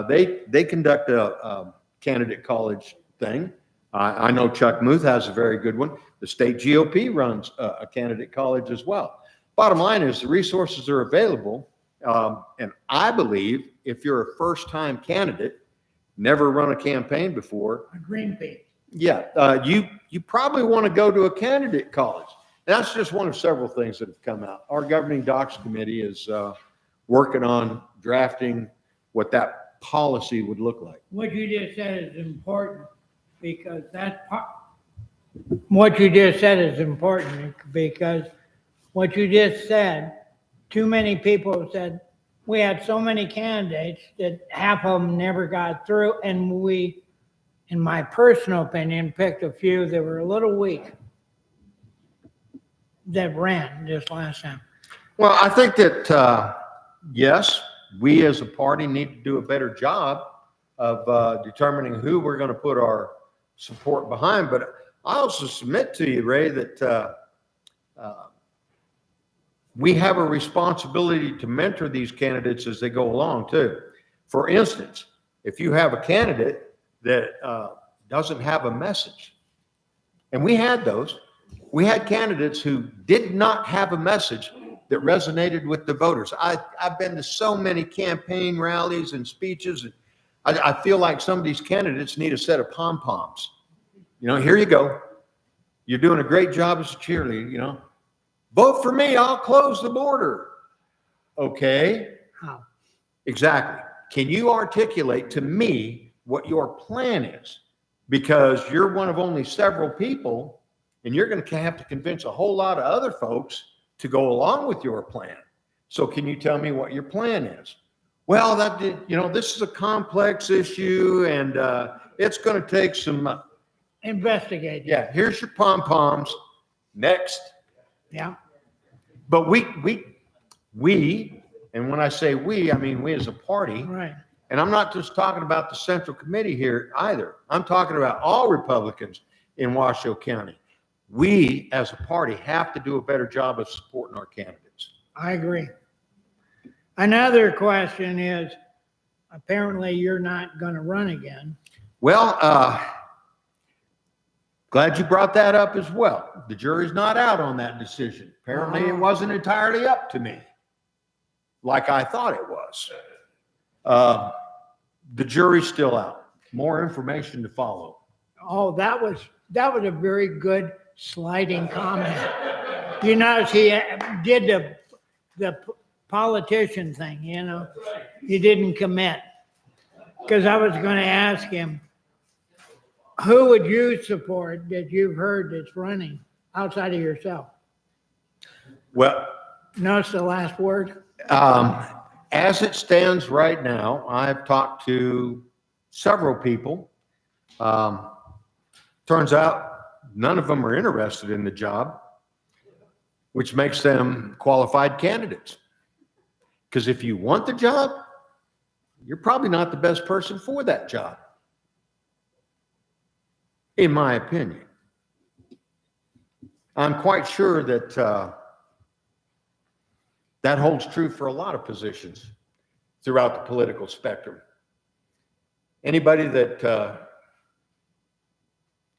They conduct a candidate college thing. I know Chuck Muth has a very good one. The state GOP runs a candidate college as well. Bottom line is the resources are available. And I believe if you're a first-time candidate, never run a campaign before. A green pea. Yeah, you probably want to go to a candidate college. That's just one of several things that have come out. Our governing docs committee is working on drafting what that policy would look like. What you just said is important because what you just said is important because what you just said, too many people have said, we had so many candidates that half of them never got through, and we, in my personal opinion, picked a few that were a little weak that ran this last time. Well, I think that, yes, we as a party need to do a better job of determining who we're going to put our support behind. But I also submit to you, Ray, that we have a responsibility to mentor these candidates as they go along too. For instance, if you have a candidate that doesn't have a message, and we had those, we had candidates who did not have a message that resonated with the voters. I've been to so many campaign rallies and speeches, and I feel like some of these candidates need a set of pom-poms. You know, here you go. You're doing a great job as a cheerleader, you know. Vote for me, I'll close the border. Okay. How? Exactly. Can you articulate to me what your plan is? Because you're one of only several people, and you're going to have to convince a whole lot of other folks to go along with your plan. So can you tell me what your plan is? Well, this is a complex issue, and it's going to take some Investigating. Yeah, here's your pom-poms. Next. Yeah. But we, and when I say we, I mean we as a party. Right. And I'm not just talking about the Central Committee here either. I'm talking about all Republicans in Washoe County. We as a party have to do a better job of supporting our candidates. I agree. Another question is, apparently you're not going to run again. Well, glad you brought that up as well. The jury's not out on that decision. Apparently it wasn't entirely up to me like I thought it was. The jury's still out. More information to follow. Oh, that was a very good sliding comment. You notice he did the politician thing, you know. He didn't commit. Because I was going to ask him, who would you support that you've heard that's running outside of yourself? Well, Notice the last word? As it stands right now, I've talked to several people. Turns out none of them are interested in the job, which makes them qualified candidates. Because if you want the job, you're probably not the best person for that job, in my opinion. I'm quite sure that that holds true for a lot of positions throughout the political spectrum. Anybody that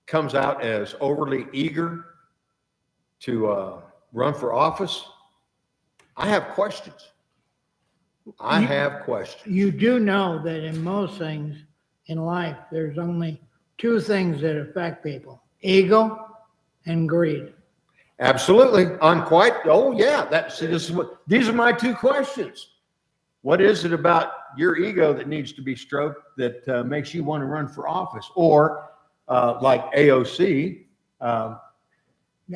comes out as overly eager to run for office, I have questions. You do know that in most things in life, there's only two things that affect people: ego and greed. Absolutely. I'm quite, oh yeah, see, these are my two questions. What is it about your ego that needs to be stroked that makes you want to run for office? Or like AOC. Now,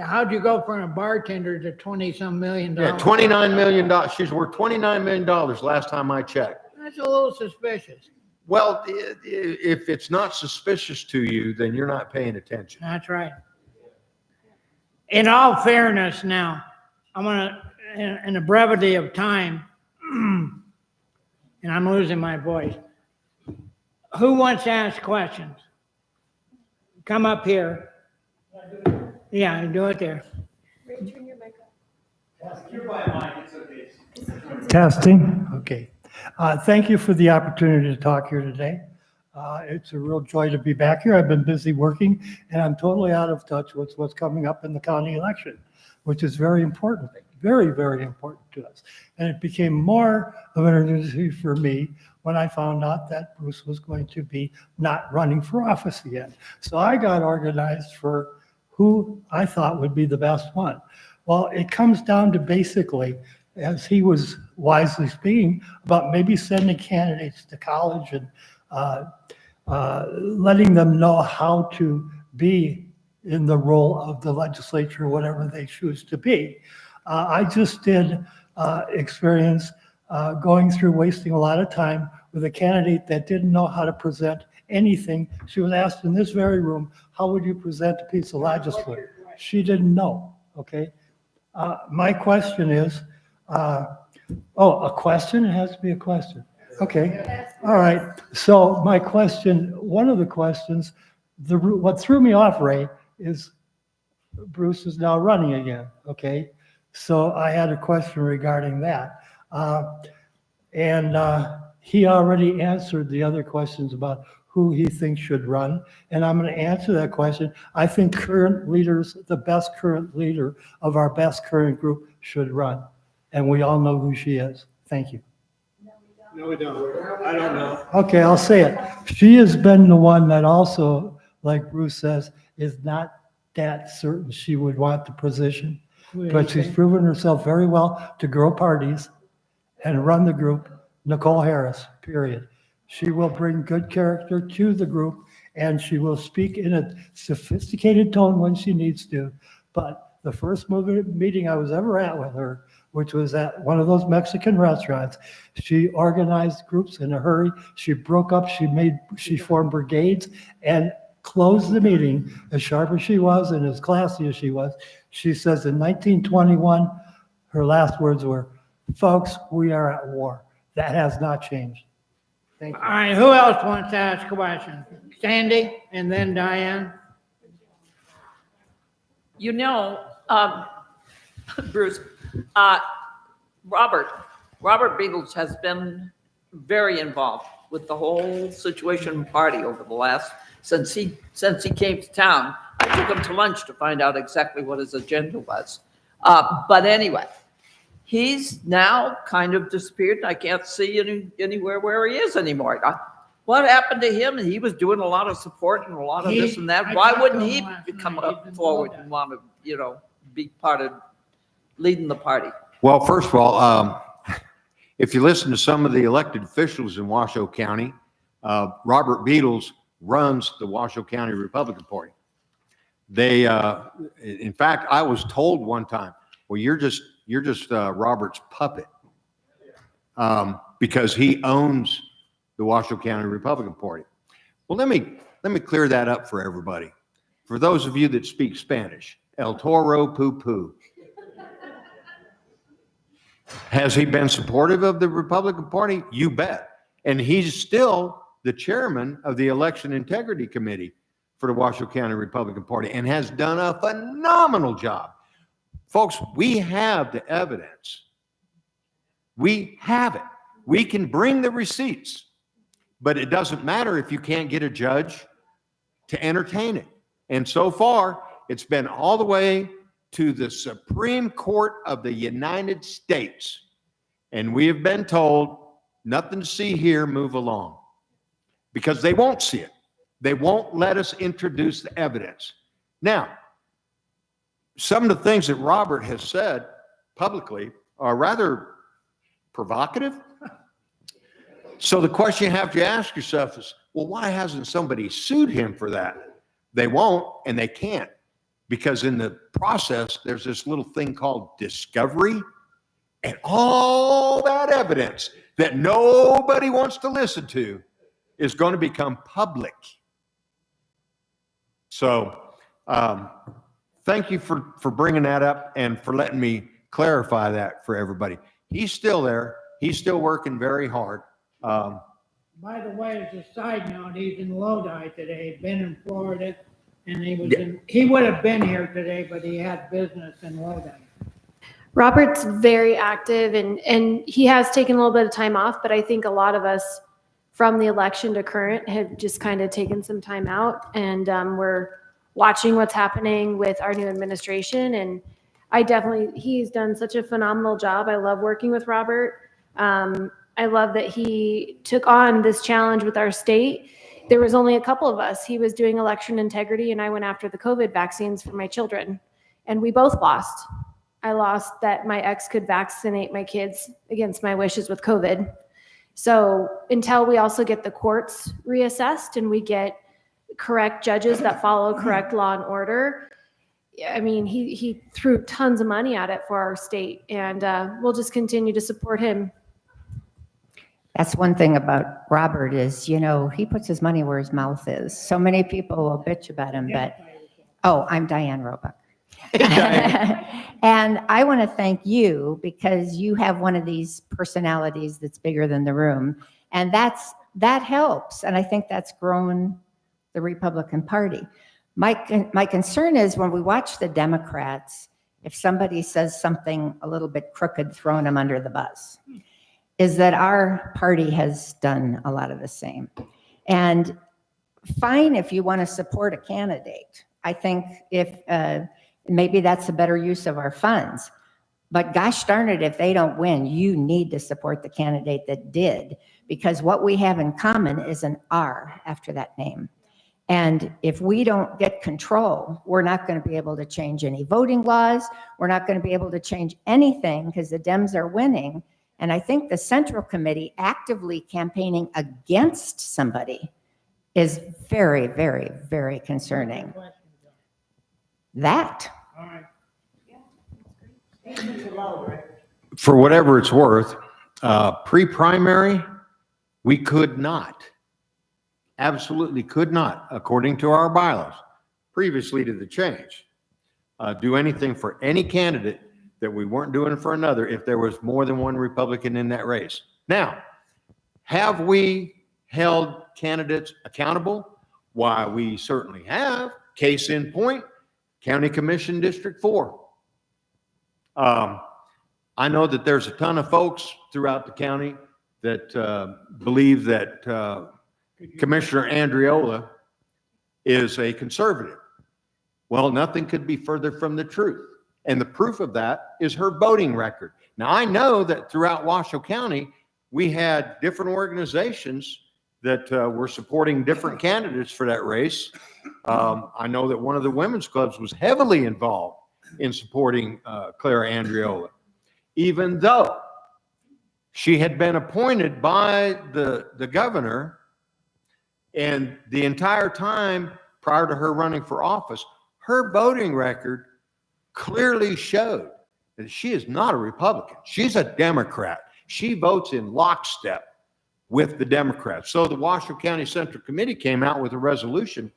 how'd you go from a bartender to 20-some million Yeah, dollars? $29 million. She's worth $29 million last time I checked. That's a little suspicious. Well, if it's not suspicious to you, then you're not paying attention. That's right. In all fairness now, I'm gonna, in the brevity of time, and I'm losing my voice. Who wants to ask questions? Come up here. Yeah, do it there. Testing, okay. Thank you for the opportunity to talk here today. It's a real joy to be back here. I've been busy working, and I'm totally out of touch with what's coming up in the county election, which is very important, very, very important to us. And it became more of an urgency for me when I found out that Bruce was going to be not running for office again. So I got organized for who I thought would be the best one. Well, it comes down to basically, as he was wisely speaking, about maybe sending candidates to college and letting them know how to be in the role of the legislature, whatever they choose to be. I just did experience going through wasting a lot of time with a candidate that didn't know how to present anything. She was asked in this very room, how would you present a piece of legislation? She didn't know, okay? My question is, a question? It has to be a question. Okay, all right. So my question, one of the questions, what threw me off, Ray, is Bruce is now running again, okay? So I had a question regarding that. He already answered the other questions about who he thinks should run, and I'm going to answer that question. I think current leaders, the best current leader of our best current group should run, and we all know who she is. Thank you. No, we don't. I don't know. Okay, I'll say it. She has been the one that also, like Bruce says, is not that certain she would want the position, but she's proven herself very well to grow parties and run the group. Nicole Harris, period. She will bring good character to the group, and she will speak in a sophisticated tone when she needs to. But the first meeting I was ever at with her, which was at one of those Mexican restaurants, she organized groups in a hurry. She broke up, she formed brigades and closed the meeting as sharp as she was and as classy as she was. She says in 1921, her last words were, "Folks, we are at war." That has not changed. Thank you. All right, who else wants to ask a question? Sandy and then Diane. You know, Bruce, Robert Beatles has been very involved with the whole situation party over the last, since he came to town. I took him to lunch to find out exactly what his agenda was. But anyway, he's now kind of disappeared. I can't see anywhere where he is anymore. What happened to him? And he was doing a lot of support and a lot of this and that. Why wouldn't he come up forward and want to, be part of leading the party? Well, first of all, if you listen to some of the elected officials in Washoe County, Robert Beatles runs the Washoe County Republican Party. They, in fact, I was told one time, well, you're just Robert's puppet, because he owns the Washoe County Republican Party. Well, let me clear that up for everybody. For those of you that speak Spanish, El Toro Poo Poo. Has he been supportive of the Republican Party? You bet. And he's still the chairman of the Election Integrity Committee for the Washoe County Republican Party and has done a phenomenal job. Folks, we have the evidence. We have it. We can bring the receipts, but it doesn't matter if you can't get a judge to entertain it. And so far, it's been all the way to the Supreme Court of the United States. And we have been told, nothing to see here, move along. Because they won't see it. They won't let us introduce the evidence. Now, some of the things that Robert has said publicly are rather provocative. So the question you have to ask yourself is, well, why hasn't somebody sued him for that? They won't, and they can't, because in the process, there's this little thing called discovery, and all that evidence that nobody wants to listen to is going to become public. So thank you for bringing that up and for letting me clarify that for everybody. He's still there. He's still working very hard. By the way, as a side note, he's in Lodi today, been in Florida, and he would have been here today, but he had business in Lodi. Robert's very active and he has taken a little bit of time off, but I think a lot of us from the election to current have just kind of taken some time out, and we're watching what's happening with our new administration. And he's done such a phenomenal job. I love working with Robert. I love that he took on this challenge with our state. There was only a couple of us. He was doing election integrity, and I went after the COVID vaccines for my children, and we both lost. I lost that my ex could vaccinate my kids against my wishes with COVID. So until we also get the courts reassessed and we get correct judges that follow correct law and order, I mean, he threw tons of money at it for our state, and we'll just continue to support him. That's one thing about Robert is, you know, he puts his money where his mouth is. So many people will bitch about him, but, oh, I'm Diane Roebuck. And I want to thank you because you have one of these personalities that's bigger than the room. And that helps. And I think that's grown the Republican Party. My concern is when we watch the Democrats, if somebody says something a little bit crooked, throwing them under the bus, is that our party has done a lot of the same. And fine if you want to support a candidate. I think if maybe that's a better use of our funds. But gosh darn it, if they don't win, you need to support the candidate that did, because what we have in common is an R after that name. And if we don't get control, we're not going to be able to change any voting laws. We're not going to be able to change anything because the Dems are winning. And I think the Central Committee actively campaigning against somebody is very, very, very concerning. That. For whatever it's worth, pre-primary, we could not, absolutely could not, according to our bylaws, previously to the change, do anything for any candidate that we weren't doing for another if there was more than one Republican in that race. Now, have we held candidates accountable? Why, we certainly have. Case in point, County Commission District 4. I know that there's a ton of folks throughout the county that believe that Commissioner Andriola is a conservative. Well, nothing could be further from the truth. And the proof of that is her voting record. Now, I know that throughout Washoe County, we had different organizations that were supporting different candidates for that race. I know that one of the women's clubs was heavily involved in supporting Clara Andriola, even though she had been appointed by the governor, and the entire time prior to her running for office, her voting record clearly showed that she is not a Republican. She's a Democrat. She votes in lockstep with the Democrats. So the Washoe County Central Committee came out with a resolution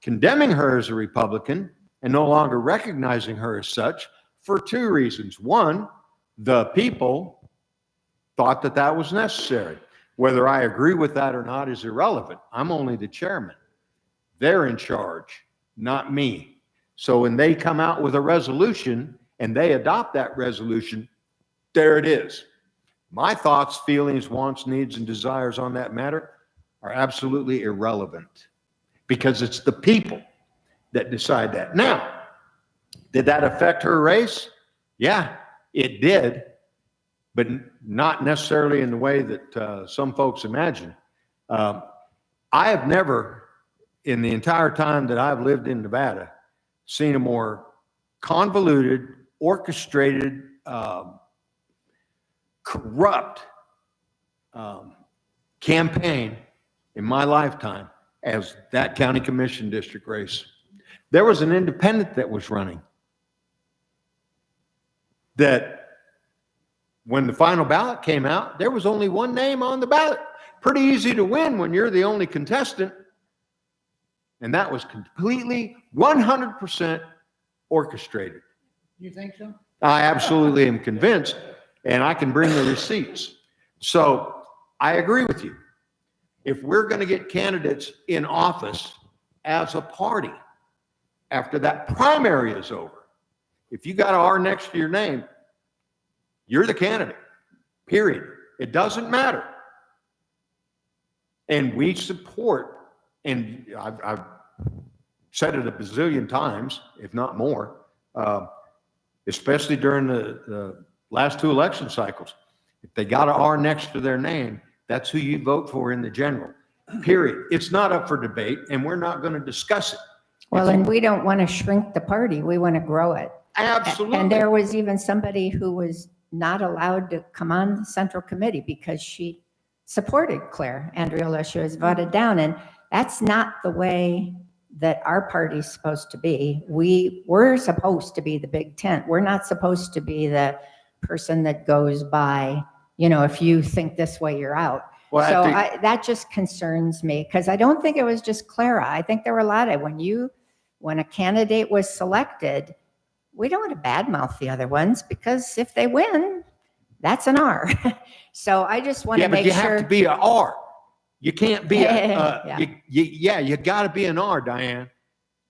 condemning her as a Republican and no longer recognizing her as such for two reasons. One, the people thought that that was necessary. Whether I agree with that or not is irrelevant. I'm only the chairman. They're in charge, not me. So when they come out with a resolution and they adopt that resolution, there it is. My thoughts, feelings, wants, needs, and desires on that matter are absolutely irrelevant because it's the people that decide that. Now, did that affect her race? Yeah, it did, but not necessarily in the way that some folks imagine. I have never in the entire time that I've lived in Nevada, seen a more convoluted, orchestrated, corrupt campaign in my lifetime as that county commission district race. There was an independent that was running that when the final ballot came out, there was only one name on the ballot. Pretty easy to win when you're the only contestant. And that was completely 100% orchestrated. You think so? I absolutely am convinced, and I can bring the receipts. So I agree with you. If we're going to get candidates in office as a party after that primary is over, if you got an R next to your name, you're the candidate, period. It doesn't matter. And we support, and I've said it a bazillion times, if not more, especially during the last two election cycles. If they got an R next to their name, that's who you vote for in the general, period. It's not up for debate, and we're not going to discuss it. Well, and we don't want to shrink the party. We want to grow it. Absolutely. And there was even somebody who was not allowed to come on the central committee because she supported Claire. Andrea Lesher was voted down. And that's not the way that our party's supposed to be. We're supposed to be the big tent. We're not supposed to be the person that goes by, if you think this way, you're out. Well, So that just concerns me because I don't think it was just Clara. I think there were a lot of, when a candidate was selected, we don't want to badmouth the other ones because if they win, that's an R. So I just want to make sure. Yeah, but you have to be an R. You can't be you got to be an R, Diane.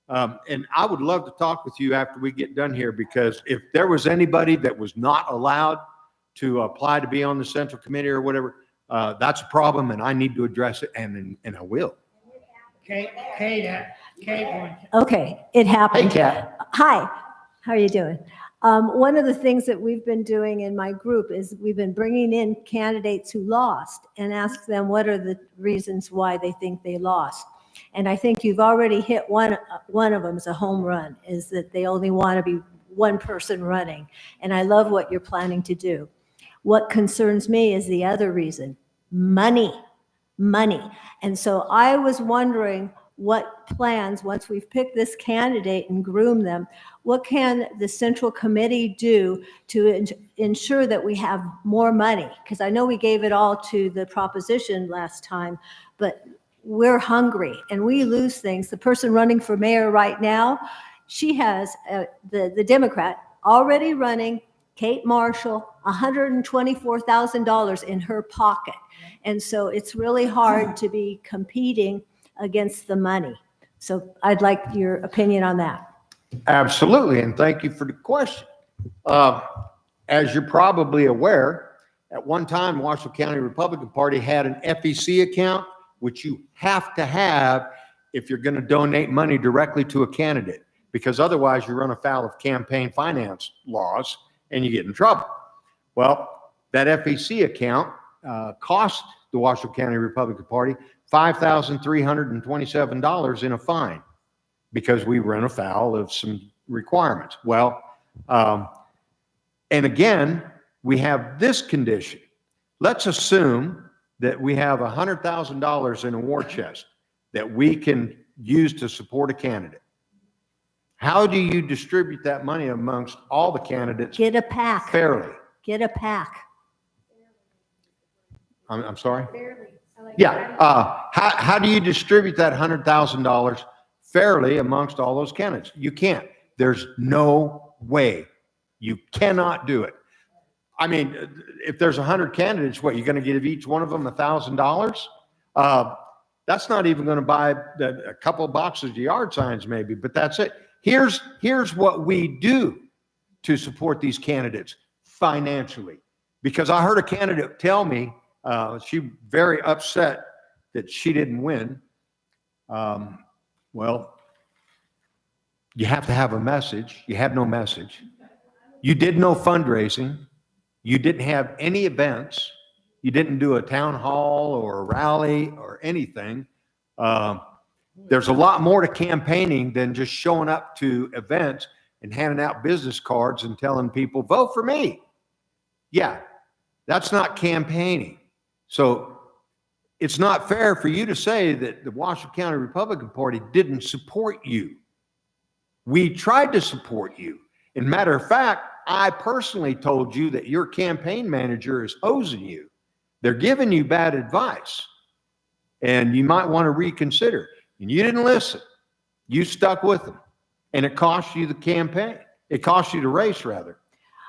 And I would love to talk with you after we get done here, because if there was anybody that was not allowed to apply to be on the central committee or whatever, that's a problem, and I need to address it, and I will. Kate wants. Okay, it happened. Hey, Kat. Hi, how are you doing? One of the things that we've been doing in my group is we've been bringing in candidates who lost and ask them what are the reasons why they think they lost. And I think you've already hit one of them is a home run, is that they only want to be one person running. And I love what you're planning to do. What concerns me is the other reason, money. And so I was wondering what plans, once we've picked this candidate and groomed them, what can the central committee do to ensure that we have more money? Because I know we gave it all to the proposition last time, but we're hungry and we lose things. The person running for mayor right now, she has the Democrat already running, Kate Marshall, $124,000 in her pocket. And so it's really hard to be competing against the money. So I'd like your opinion on that. Absolutely, and thank you for the question. As you're probably aware, at one time, Washoe County Republican Party had an FEC account, which you have to have if you're going to donate money directly to a candidate, because otherwise you run afoul of campaign finance laws and you get in trouble. Well, that FEC account cost the Washoe County Republican Party $5,327 in a fine because we ran afoul of some requirements. Well, and again, we have this condition. Let's assume that we have $100,000 in a war chest that we can use to support a candidate. How do you distribute that money amongst all the candidates? Get a PAC. Fairly. Get a PAC. I'm sorry? Yeah. How do you distribute that $100,000 fairly amongst all those candidates? You can't. There's no way. You cannot do it. I mean, if there's 100 candidates, what, you're going to give each one of them $1,000? That's not even going to buy a couple of boxes of yard signs maybe, but that's it. Here's what we do to support these candidates financially. Because I heard a candidate tell me, she very upset that she didn't win. Well, you have to have a message. You have no message. You did no fundraising. You didn't have any events. You didn't do a town hall or a rally or anything. There's a lot more to campaigning than just showing up to events and handing out business cards and telling people, vote for me. Yeah, that's not campaigning. So it's not fair for you to say that the Washoe County Republican Party didn't support you. We tried to support you. And matter of fact, I personally told you that your campaign manager is hosing you. They're giving you bad advice. And you might want to reconsider. And you didn't listen. You stuck with them. And it cost you the campaign. It cost you the race, rather.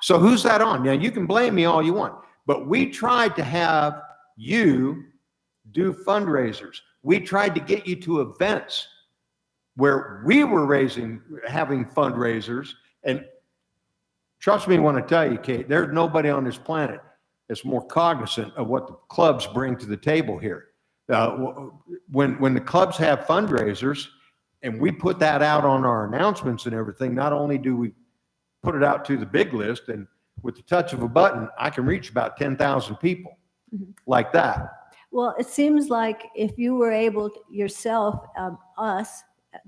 So who's that on? Now, you can blame me all you want. But we tried to have you do fundraisers. We tried to get you to events where we were having fundraisers. And trust me when I tell you, Kate, there's nobody on this planet that's more cognizant of what the clubs bring to the table here. When the clubs have fundraisers and we put that out on our announcements and everything, not only do we put it out to the big list, and with the touch of a button, I can reach about 10,000 people like that. Well, it seems like if you were able yourself, us,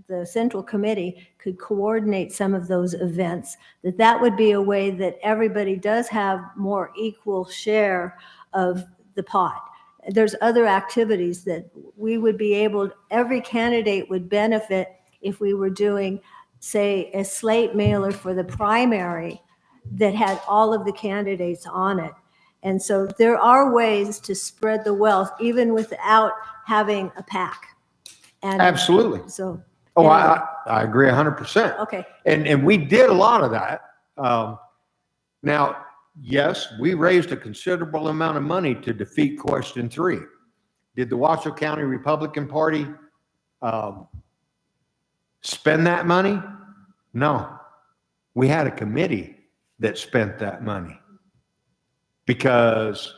the Central Committee, could coordinate some of those events, that would be a way that everybody does have more equal share of the pot. There's other activities that we would be able, every candidate would benefit if we were doing, say, a slate mailer for the primary that had all of the candidates on it. And so there are ways to spread the wealth even without having a PAC. And absolutely. So. Oh, anyway. I agree 100%. Okay. And we did a lot of that. Now, yes, we raised a considerable amount of money to defeat question 3. Did the Washoe County Republican Party spend that money? No. We had a committee that spent that money because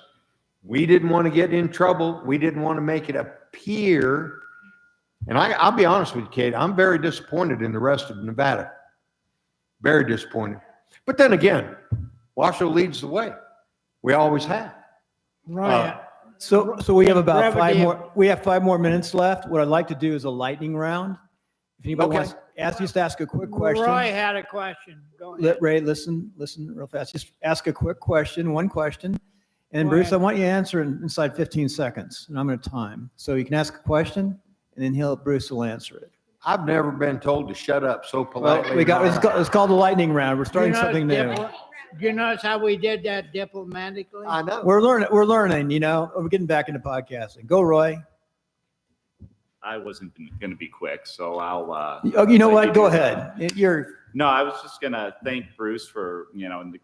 we didn't want to get in trouble. We didn't want to make it appear. And I'll be honest with you, Kate, I'm very disappointed in the rest of Nevada. Very disappointed. But then again, Washoe leads the way. We always have. Right. So we have about brevity. 5 more minutes left. What I'd like to do is a lightning round. If anybody wants to ask a quick question. Roy had a question. Go ahead. Let Ray listen real fast. Just ask a quick question, one question. And Go Bruce, ahead. I want you to answer it inside 15 seconds, and I'm going to time. So you can ask a question, and then Bruce will answer it. I've never been told to shut up so politely. Well, it's called the lightning round. We're starting something new. Do you notice how we did that diplomatically? I know. We're learning, We're getting back into podcasting. Go, Roy. I wasn't going to be quick, so I'll. You know what? Go ahead. No, I was just going to thank Bruce for, in the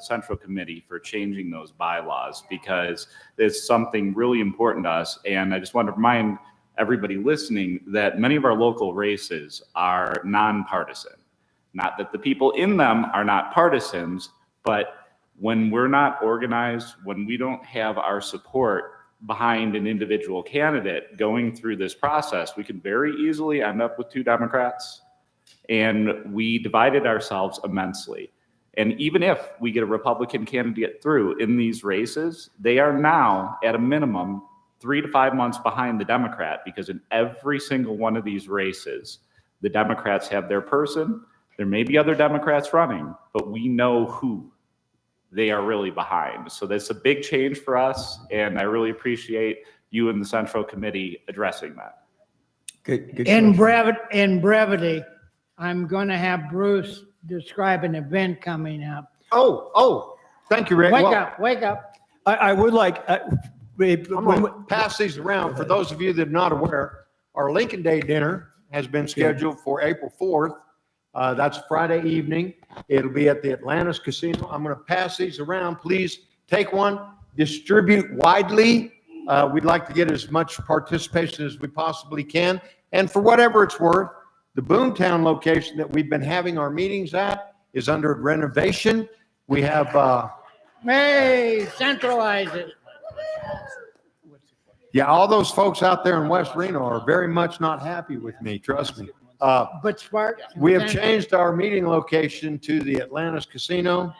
Central Committee for changing those bylaws, because it's something really important to us. And I just want to remind everybody listening that many of our local races are nonpartisan. Not that the people in them are not partisans, but when we're not organized, when we don't have our support behind an individual candidate going through this process, we can very easily end up with 2 Democrats. And we divided ourselves immensely. And even if we get a Republican candidate through in these races, they are now at a minimum 3 to 5 months behind the Democrat, because in every single one of these races, the Democrats have their person. There may be other Democrats running, but we know who they are really behind. So that's a big change for us, and I really appreciate you and the Central Committee addressing that. Good. In brevity, I'm going to have Bruce describe an event coming up. Oh, thank you, Rick. Wake up. I would like. I'm going to pass these around. For those of you that are not aware, our Lincoln Day dinner has been scheduled for April 4th. That's Friday evening. It'll be at the Atlantis Casino. I'm going to pass these around. Please take one, distribute widely. We'd like to get as much participation as we possibly can. And for whatever it's worth, the Boomtown location that we've been having our meetings at is under renovation. We have... centralize it. Yeah, all those folks out there in West Reno are very much not happy with me, trust me. But Spark, we have changed our meeting location to the Atlantis Casino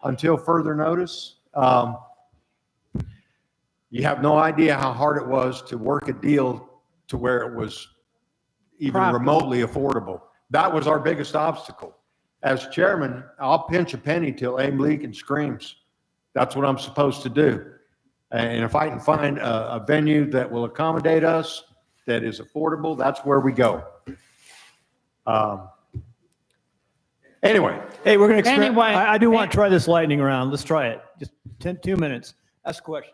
until further notice. You have no idea how hard it was to work a deal to where even Properly. remotely affordable. That was our biggest obstacle. As chairman, I'll pinch a penny till Abe Lincoln screams. That's what I'm supposed to do. And if I can find a venue that will accommodate us, that is affordable, that's where we go. Anyway. Hey, we're going to, Anyway. I do want to try this lightning round. Let's try it. Just 2 minutes. Ask a question.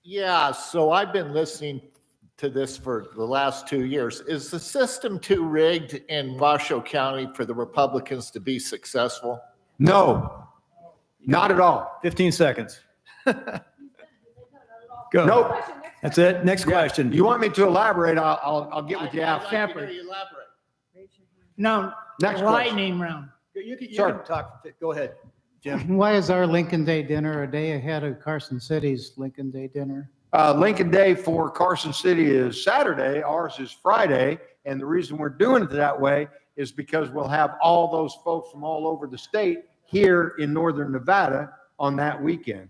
Yeah, so I've been listening to this for the last 2 years. Is the system too rigged in Washoe County for the Republicans to be successful? No, not at all. 15 seconds. Go. Nope. That's it. Next question. You want me to elaborate? I'll get with you after. Separate. No, Next lightning round. You Sure. can talk. Go ahead, Jim. Why is our Lincoln Day dinner a day ahead of Carson City's Lincoln Day dinner? Lincoln Day for Carson City is Saturday, ours is Friday, and the reason we're doing it that way is because we'll have all those folks from all over the state here in northern Nevada on that weekend.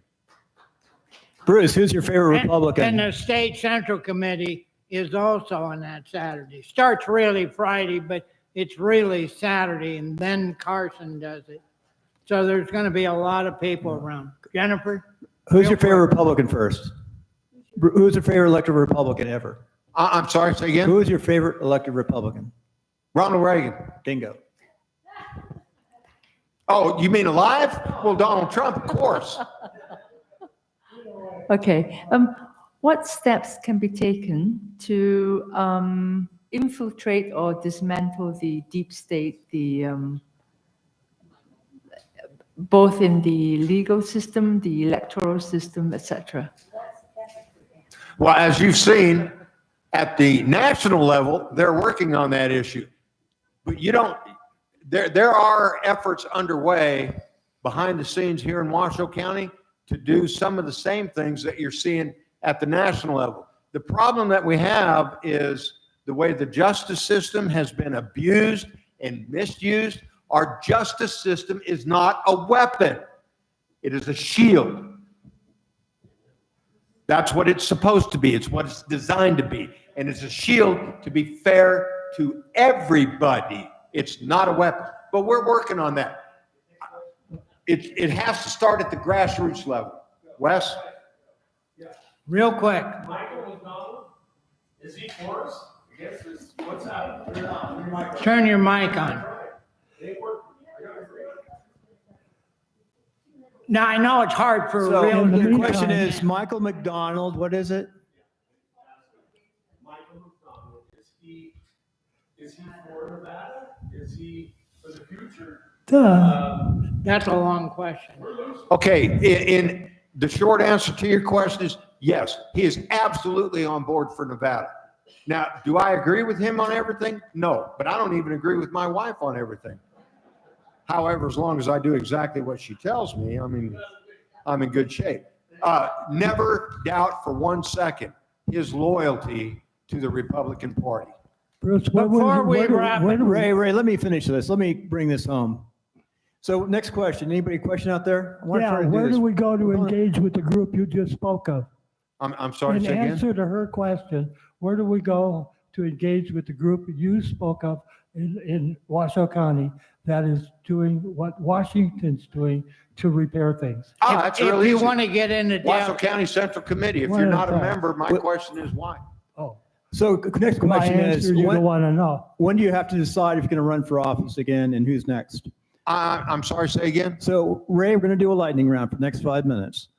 Bruce, who's your favorite Republican? And the state central committee is also on that Saturday. Starts really Friday, but it's really Saturday, and then Carson does it. So there's going to be a lot of people around. Jennifer? Who's your favorite Republican first? Who's your favorite elected Republican ever? I'm sorry, say again? Who is your favorite elected Republican? Ronald Reagan. Bingo. Oh, you mean alive? Well, Donald Trump, of course. Okay. What steps can be taken to infiltrate or dismantle the deep state, both in the legal system, the electoral system, etc.? Well, as you've seen, at the national level, they're working on that issue. But you don't, there are efforts underway behind the scenes here in Washoe County to do some of the same things that you're seeing at the national level. The problem that we have is the way the justice system has been abused and misused. Our justice system is not a weapon. It is a shield. That's what it's supposed to be. It's what it's designed to be. And it's a shield to be fair to everybody. It's not a weapon. But we're working on that. It has to start at the grassroots level. Wes? Real quick. Michael McDonald, is he for us? I guess it's, what's happening? Turn your mic on. Now, I know it's hard for So real. the question is, Michael McDonald, what is it? Michael McDonald, is he for Nevada? Is he for the future? That's a long question. Okay, in the short answer to your question is yes, he is absolutely on board for Nevada. Now, do I agree with him on everything? No, but I don't even agree with my wife on everything. However, as long as I do exactly what she tells me, I mean, I'm in good shape. Never doubt for 1 second his loyalty to the Republican Party. Bruce, Ray, let me finish this. Let me bring this home. So next question. Anybody question out there? I want to try to do where this. do we go to engage with the group you just spoke of? I'm sorry, In say again? answer to her question, where do we go to engage with the group you spoke of in Washoe County that is doing what Washington's doing to repair things? That's really you easy. want to get into Washoe County Central Committee. If Why you're is not a that? member, my question is why? Oh. So next My question answer is, you don't want to know. when do you have to decide if you're going to run for office again and who's next? I'm sorry, say again? So Ray, we're going to do a lightning round for the next 5 minutes.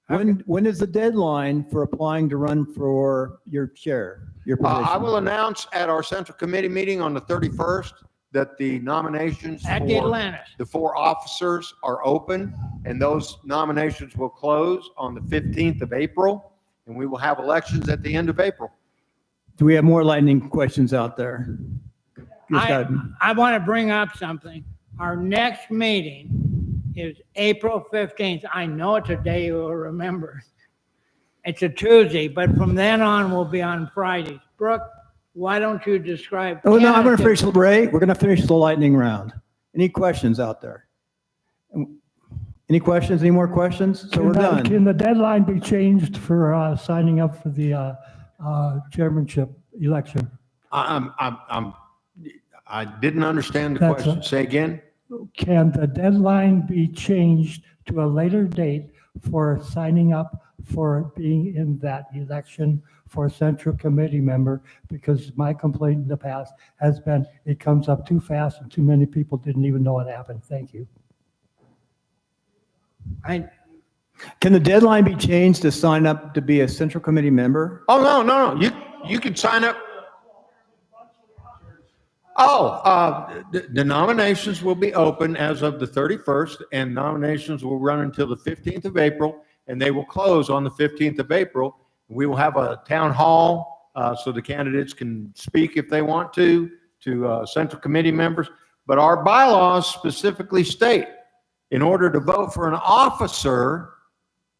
When is the deadline for applying to run for your chair, your position? I will announce at our Central Committee meeting on the 31st that the nominations At for the Atlantis. the 4 officers are open, and those nominations will close on the 15th of April, and we will have elections at the end of April. Do we have more lightning questions out there? I want to bring up something. Our next meeting is April 15th. I know it's a day you will remember. It's a Tuesday, but from then on, we'll be on Fridays. Brooke, why don't you describe? Oh, no, I'm going to tentative- finish, Ray. We're going to finish the lightning round. Any questions out there? Any questions? Any more questions? So we're done. Can the deadline be changed for signing up for the chairmanship election? I didn't understand the That's question. a- Say again? Can the deadline be changed to a later date for signing up for being in that election for Central Committee member? Because my complaint in the past has been, it comes up too fast and too many people didn't even know it happened. Thank you. Can the deadline be changed to sign up to be a Central Committee member? Oh, no. You can sign up. The nominations will be open as of the 31st, and nominations will run until the 15th of April, and they will close on the 15th of April. We will have a town hall, so the candidates can speak if they want to Central Committee members. But our bylaws specifically state, in order to vote for an officer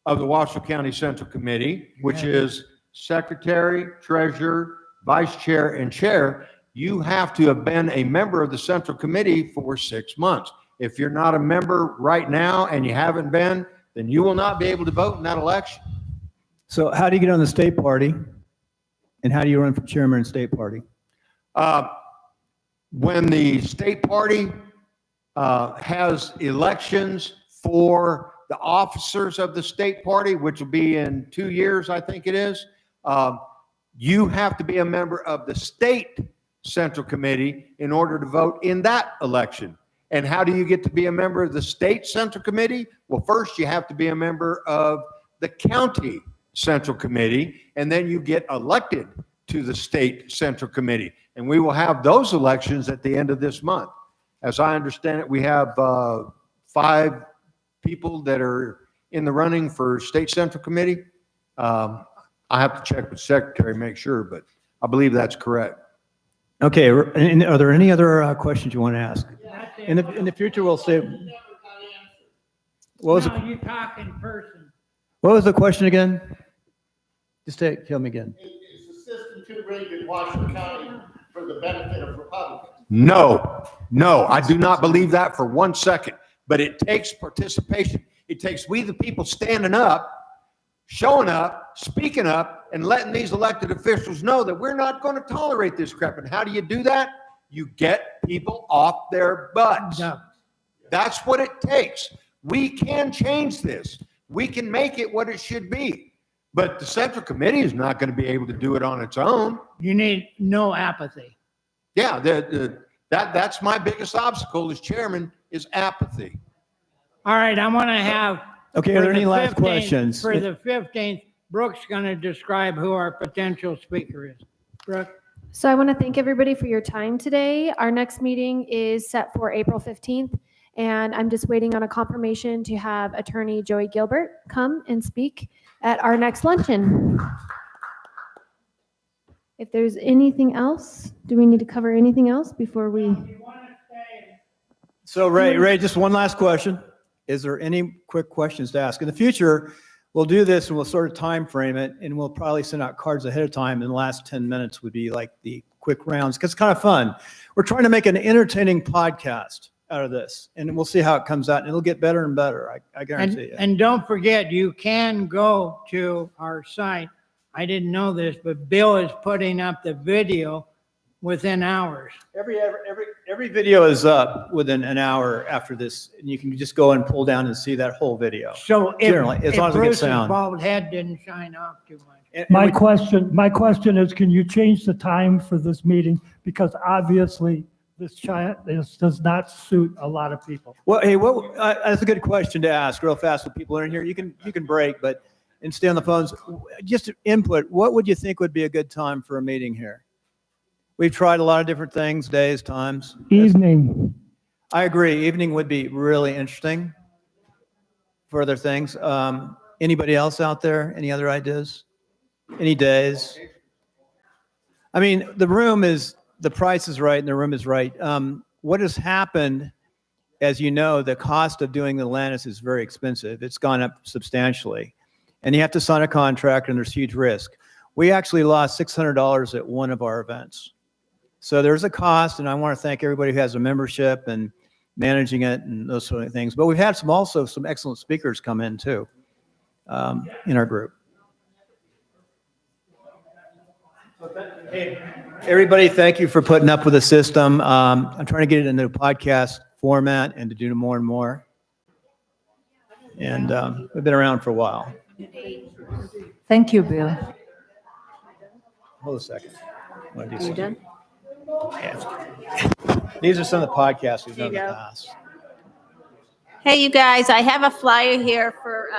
of the Washoe County Central Committee, which is secretary, treasurer, vice chair, and chair, you have to have been a member of the Central Committee for 6 months. If you're not a member right now and you haven't been, then you will not be able to vote in that election. So how do you get on the state party? And how do you run for chairman and state party? When the state party has elections for the officers of the state party, which will be in 2 years, I think it is, you have to be a member of the state Central Committee in order to vote in that election. And how do you get to be a member of the state Central Committee? Well, first you have to be a member of the county Central Committee, and then you get elected to the state Central Committee. And we will have those elections at the end of this month. As I understand it, we have 5 people that are in the running for state Central Committee. I have to check with secretary, make sure, but I believe that's correct. Okay, and are there any other questions you want to ask? In the future, we'll say, what was You talk in person. the question again? Just tell me again. Is the system too rigged in Washington County for the benefit of Republicans? No, I do not believe that for 1 second, but it takes participation. It takes we the people standing up, showing up, speaking up, and letting these elected officials know that we're not going to tolerate this crap. And how do you do that? You get people off their butts. That's what it takes. We can change this. We can make it what it should be. But the Central Committee is not going to be able to do it on its own. You need no apathy. Yeah, that's my biggest obstacle as chairman is apathy. All right, I want to have. Okay, are there any last questions? For the 15th, Brooke's going to describe who our potential speaker is. Brooke? So I want to thank everybody for your time today. Our next meeting is set for April 15th, and I'm just waiting on a confirmation to have Attorney Joey Gilbert come and speak at our next luncheon. If there's anything else, do we need to cover anything else before we? So Ray, just one last question. Is there any quick questions to ask? In the future, we'll do this and we'll sort of time frame it, and we'll probably send out cards ahead of time, and the last 10 minutes would be like the quick rounds, because it's kind of fun. We're trying to make an entertaining podcast out of this, and we'll see how it comes out, and it'll get better and better, I guarantee you. And don't forget, you can go to our site. I didn't know this, but Bill is putting up the video within hours. Every video is up within an hour after this, and you can just go and pull down and see that whole video. So generally, as long as it gets Bruce's sound. bald head didn't shine off too much. My question is, can you change the time for this meeting? Because obviously this does not suit a lot of people. Well, hey, that's a good question to ask real fast when people are in here. You can break, and stay on the phones. Just input, what would you think would be a good time for a meeting here? We've tried a lot of different things, days, times. Evening. I agree. Evening would be really interesting for other things. Anybody else out there? Any other ideas? Any days? I mean, the price is right and the room is right. What has happened, as you know, the cost of doing the Atlantis is very expensive. It's gone up substantially. And you have to sign a contract, and there's huge risk. We actually lost $600 at one of our events. So there's a cost, and I want to thank everybody who has a membership and managing it and those sort of things. But we've had some excellent speakers come in too, in our group. Everybody, thank you for putting up with the system. I'm trying to get it into a podcast format and to do more and more. And we've been around for a while. Thank you, Bill. Hold a second. I wanna do You something. done? Yeah. These are some of the podcasts we've done in the past. Hey, you guys, I have a flyer here for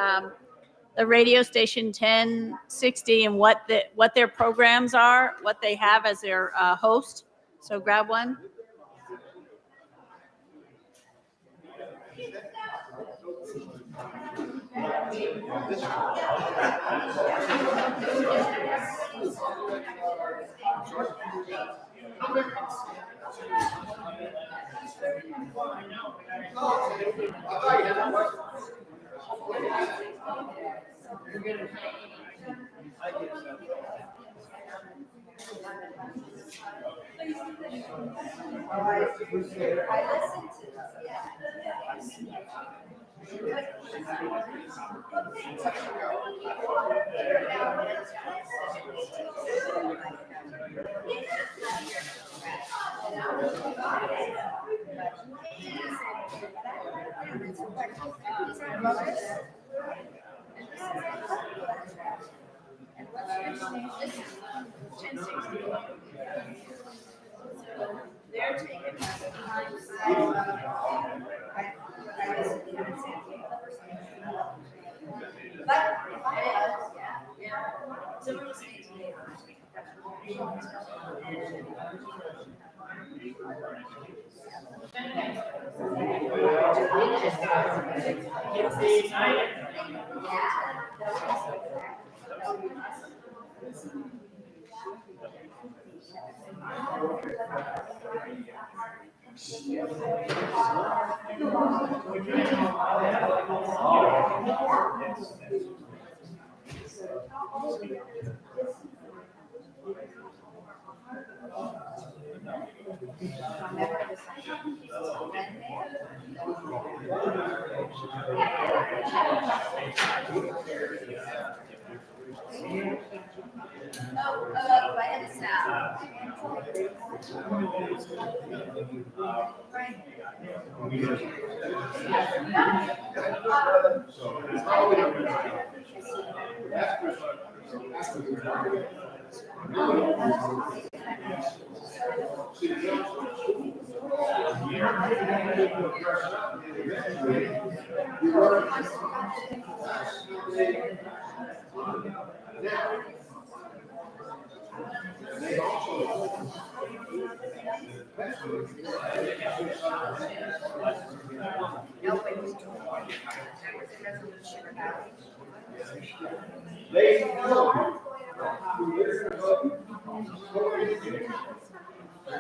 the radio station 1060 and what their programs are, what they have as their host. So grab one.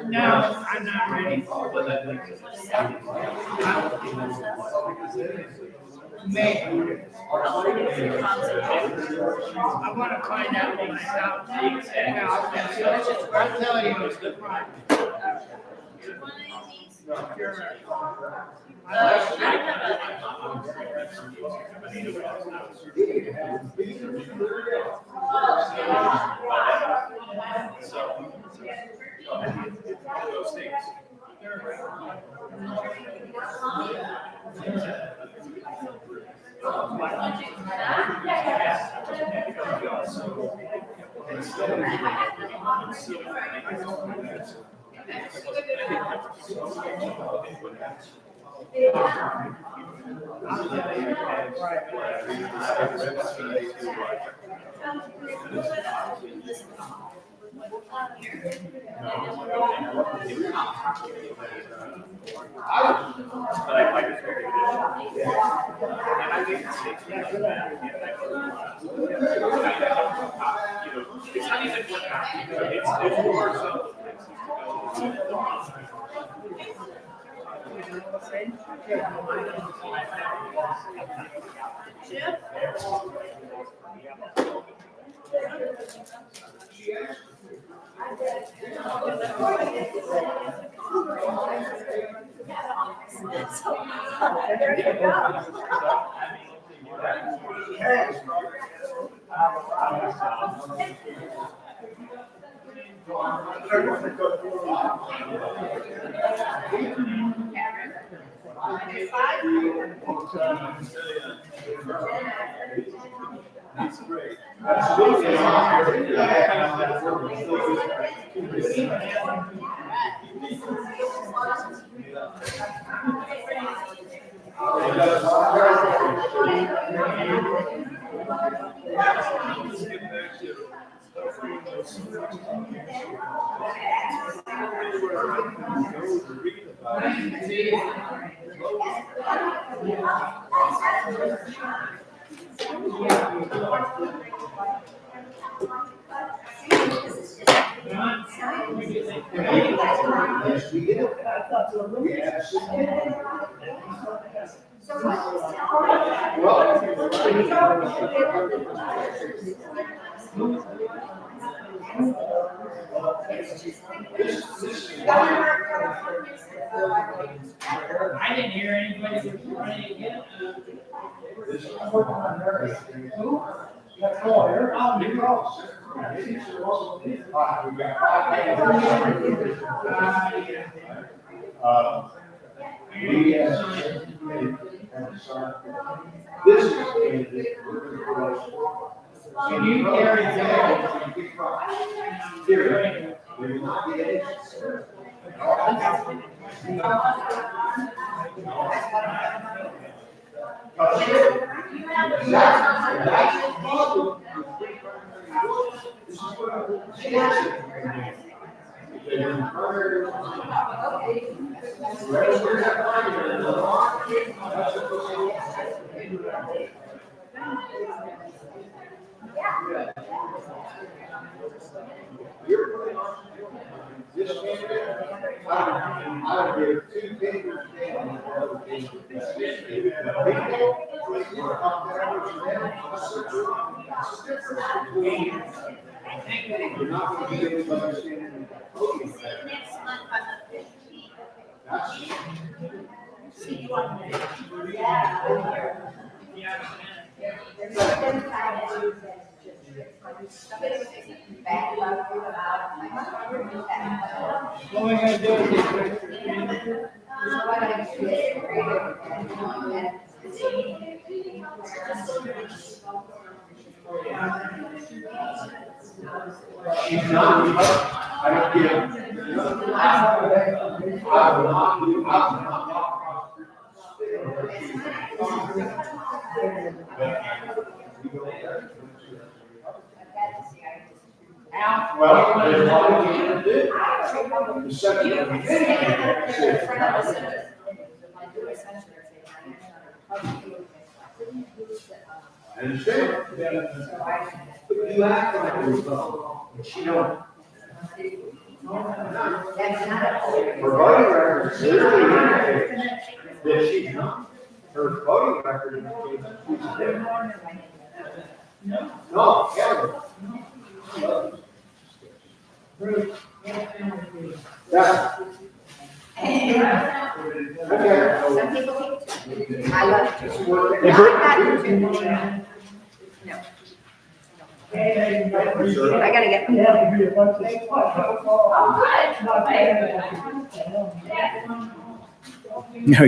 No, I'm not ready. Maybe. I want to find out myself. I'll tell you. I didn't hear anybody running again. Well, there's a lot of things to do. The second I understand. But you act like a Republican, and she don't. Her voting record clearly indicates that she's not. Her voting record indicates she's a Democrat. No, Kevin. Yeah. Okay. Some people think, I love it. Hey, I gotta get. No,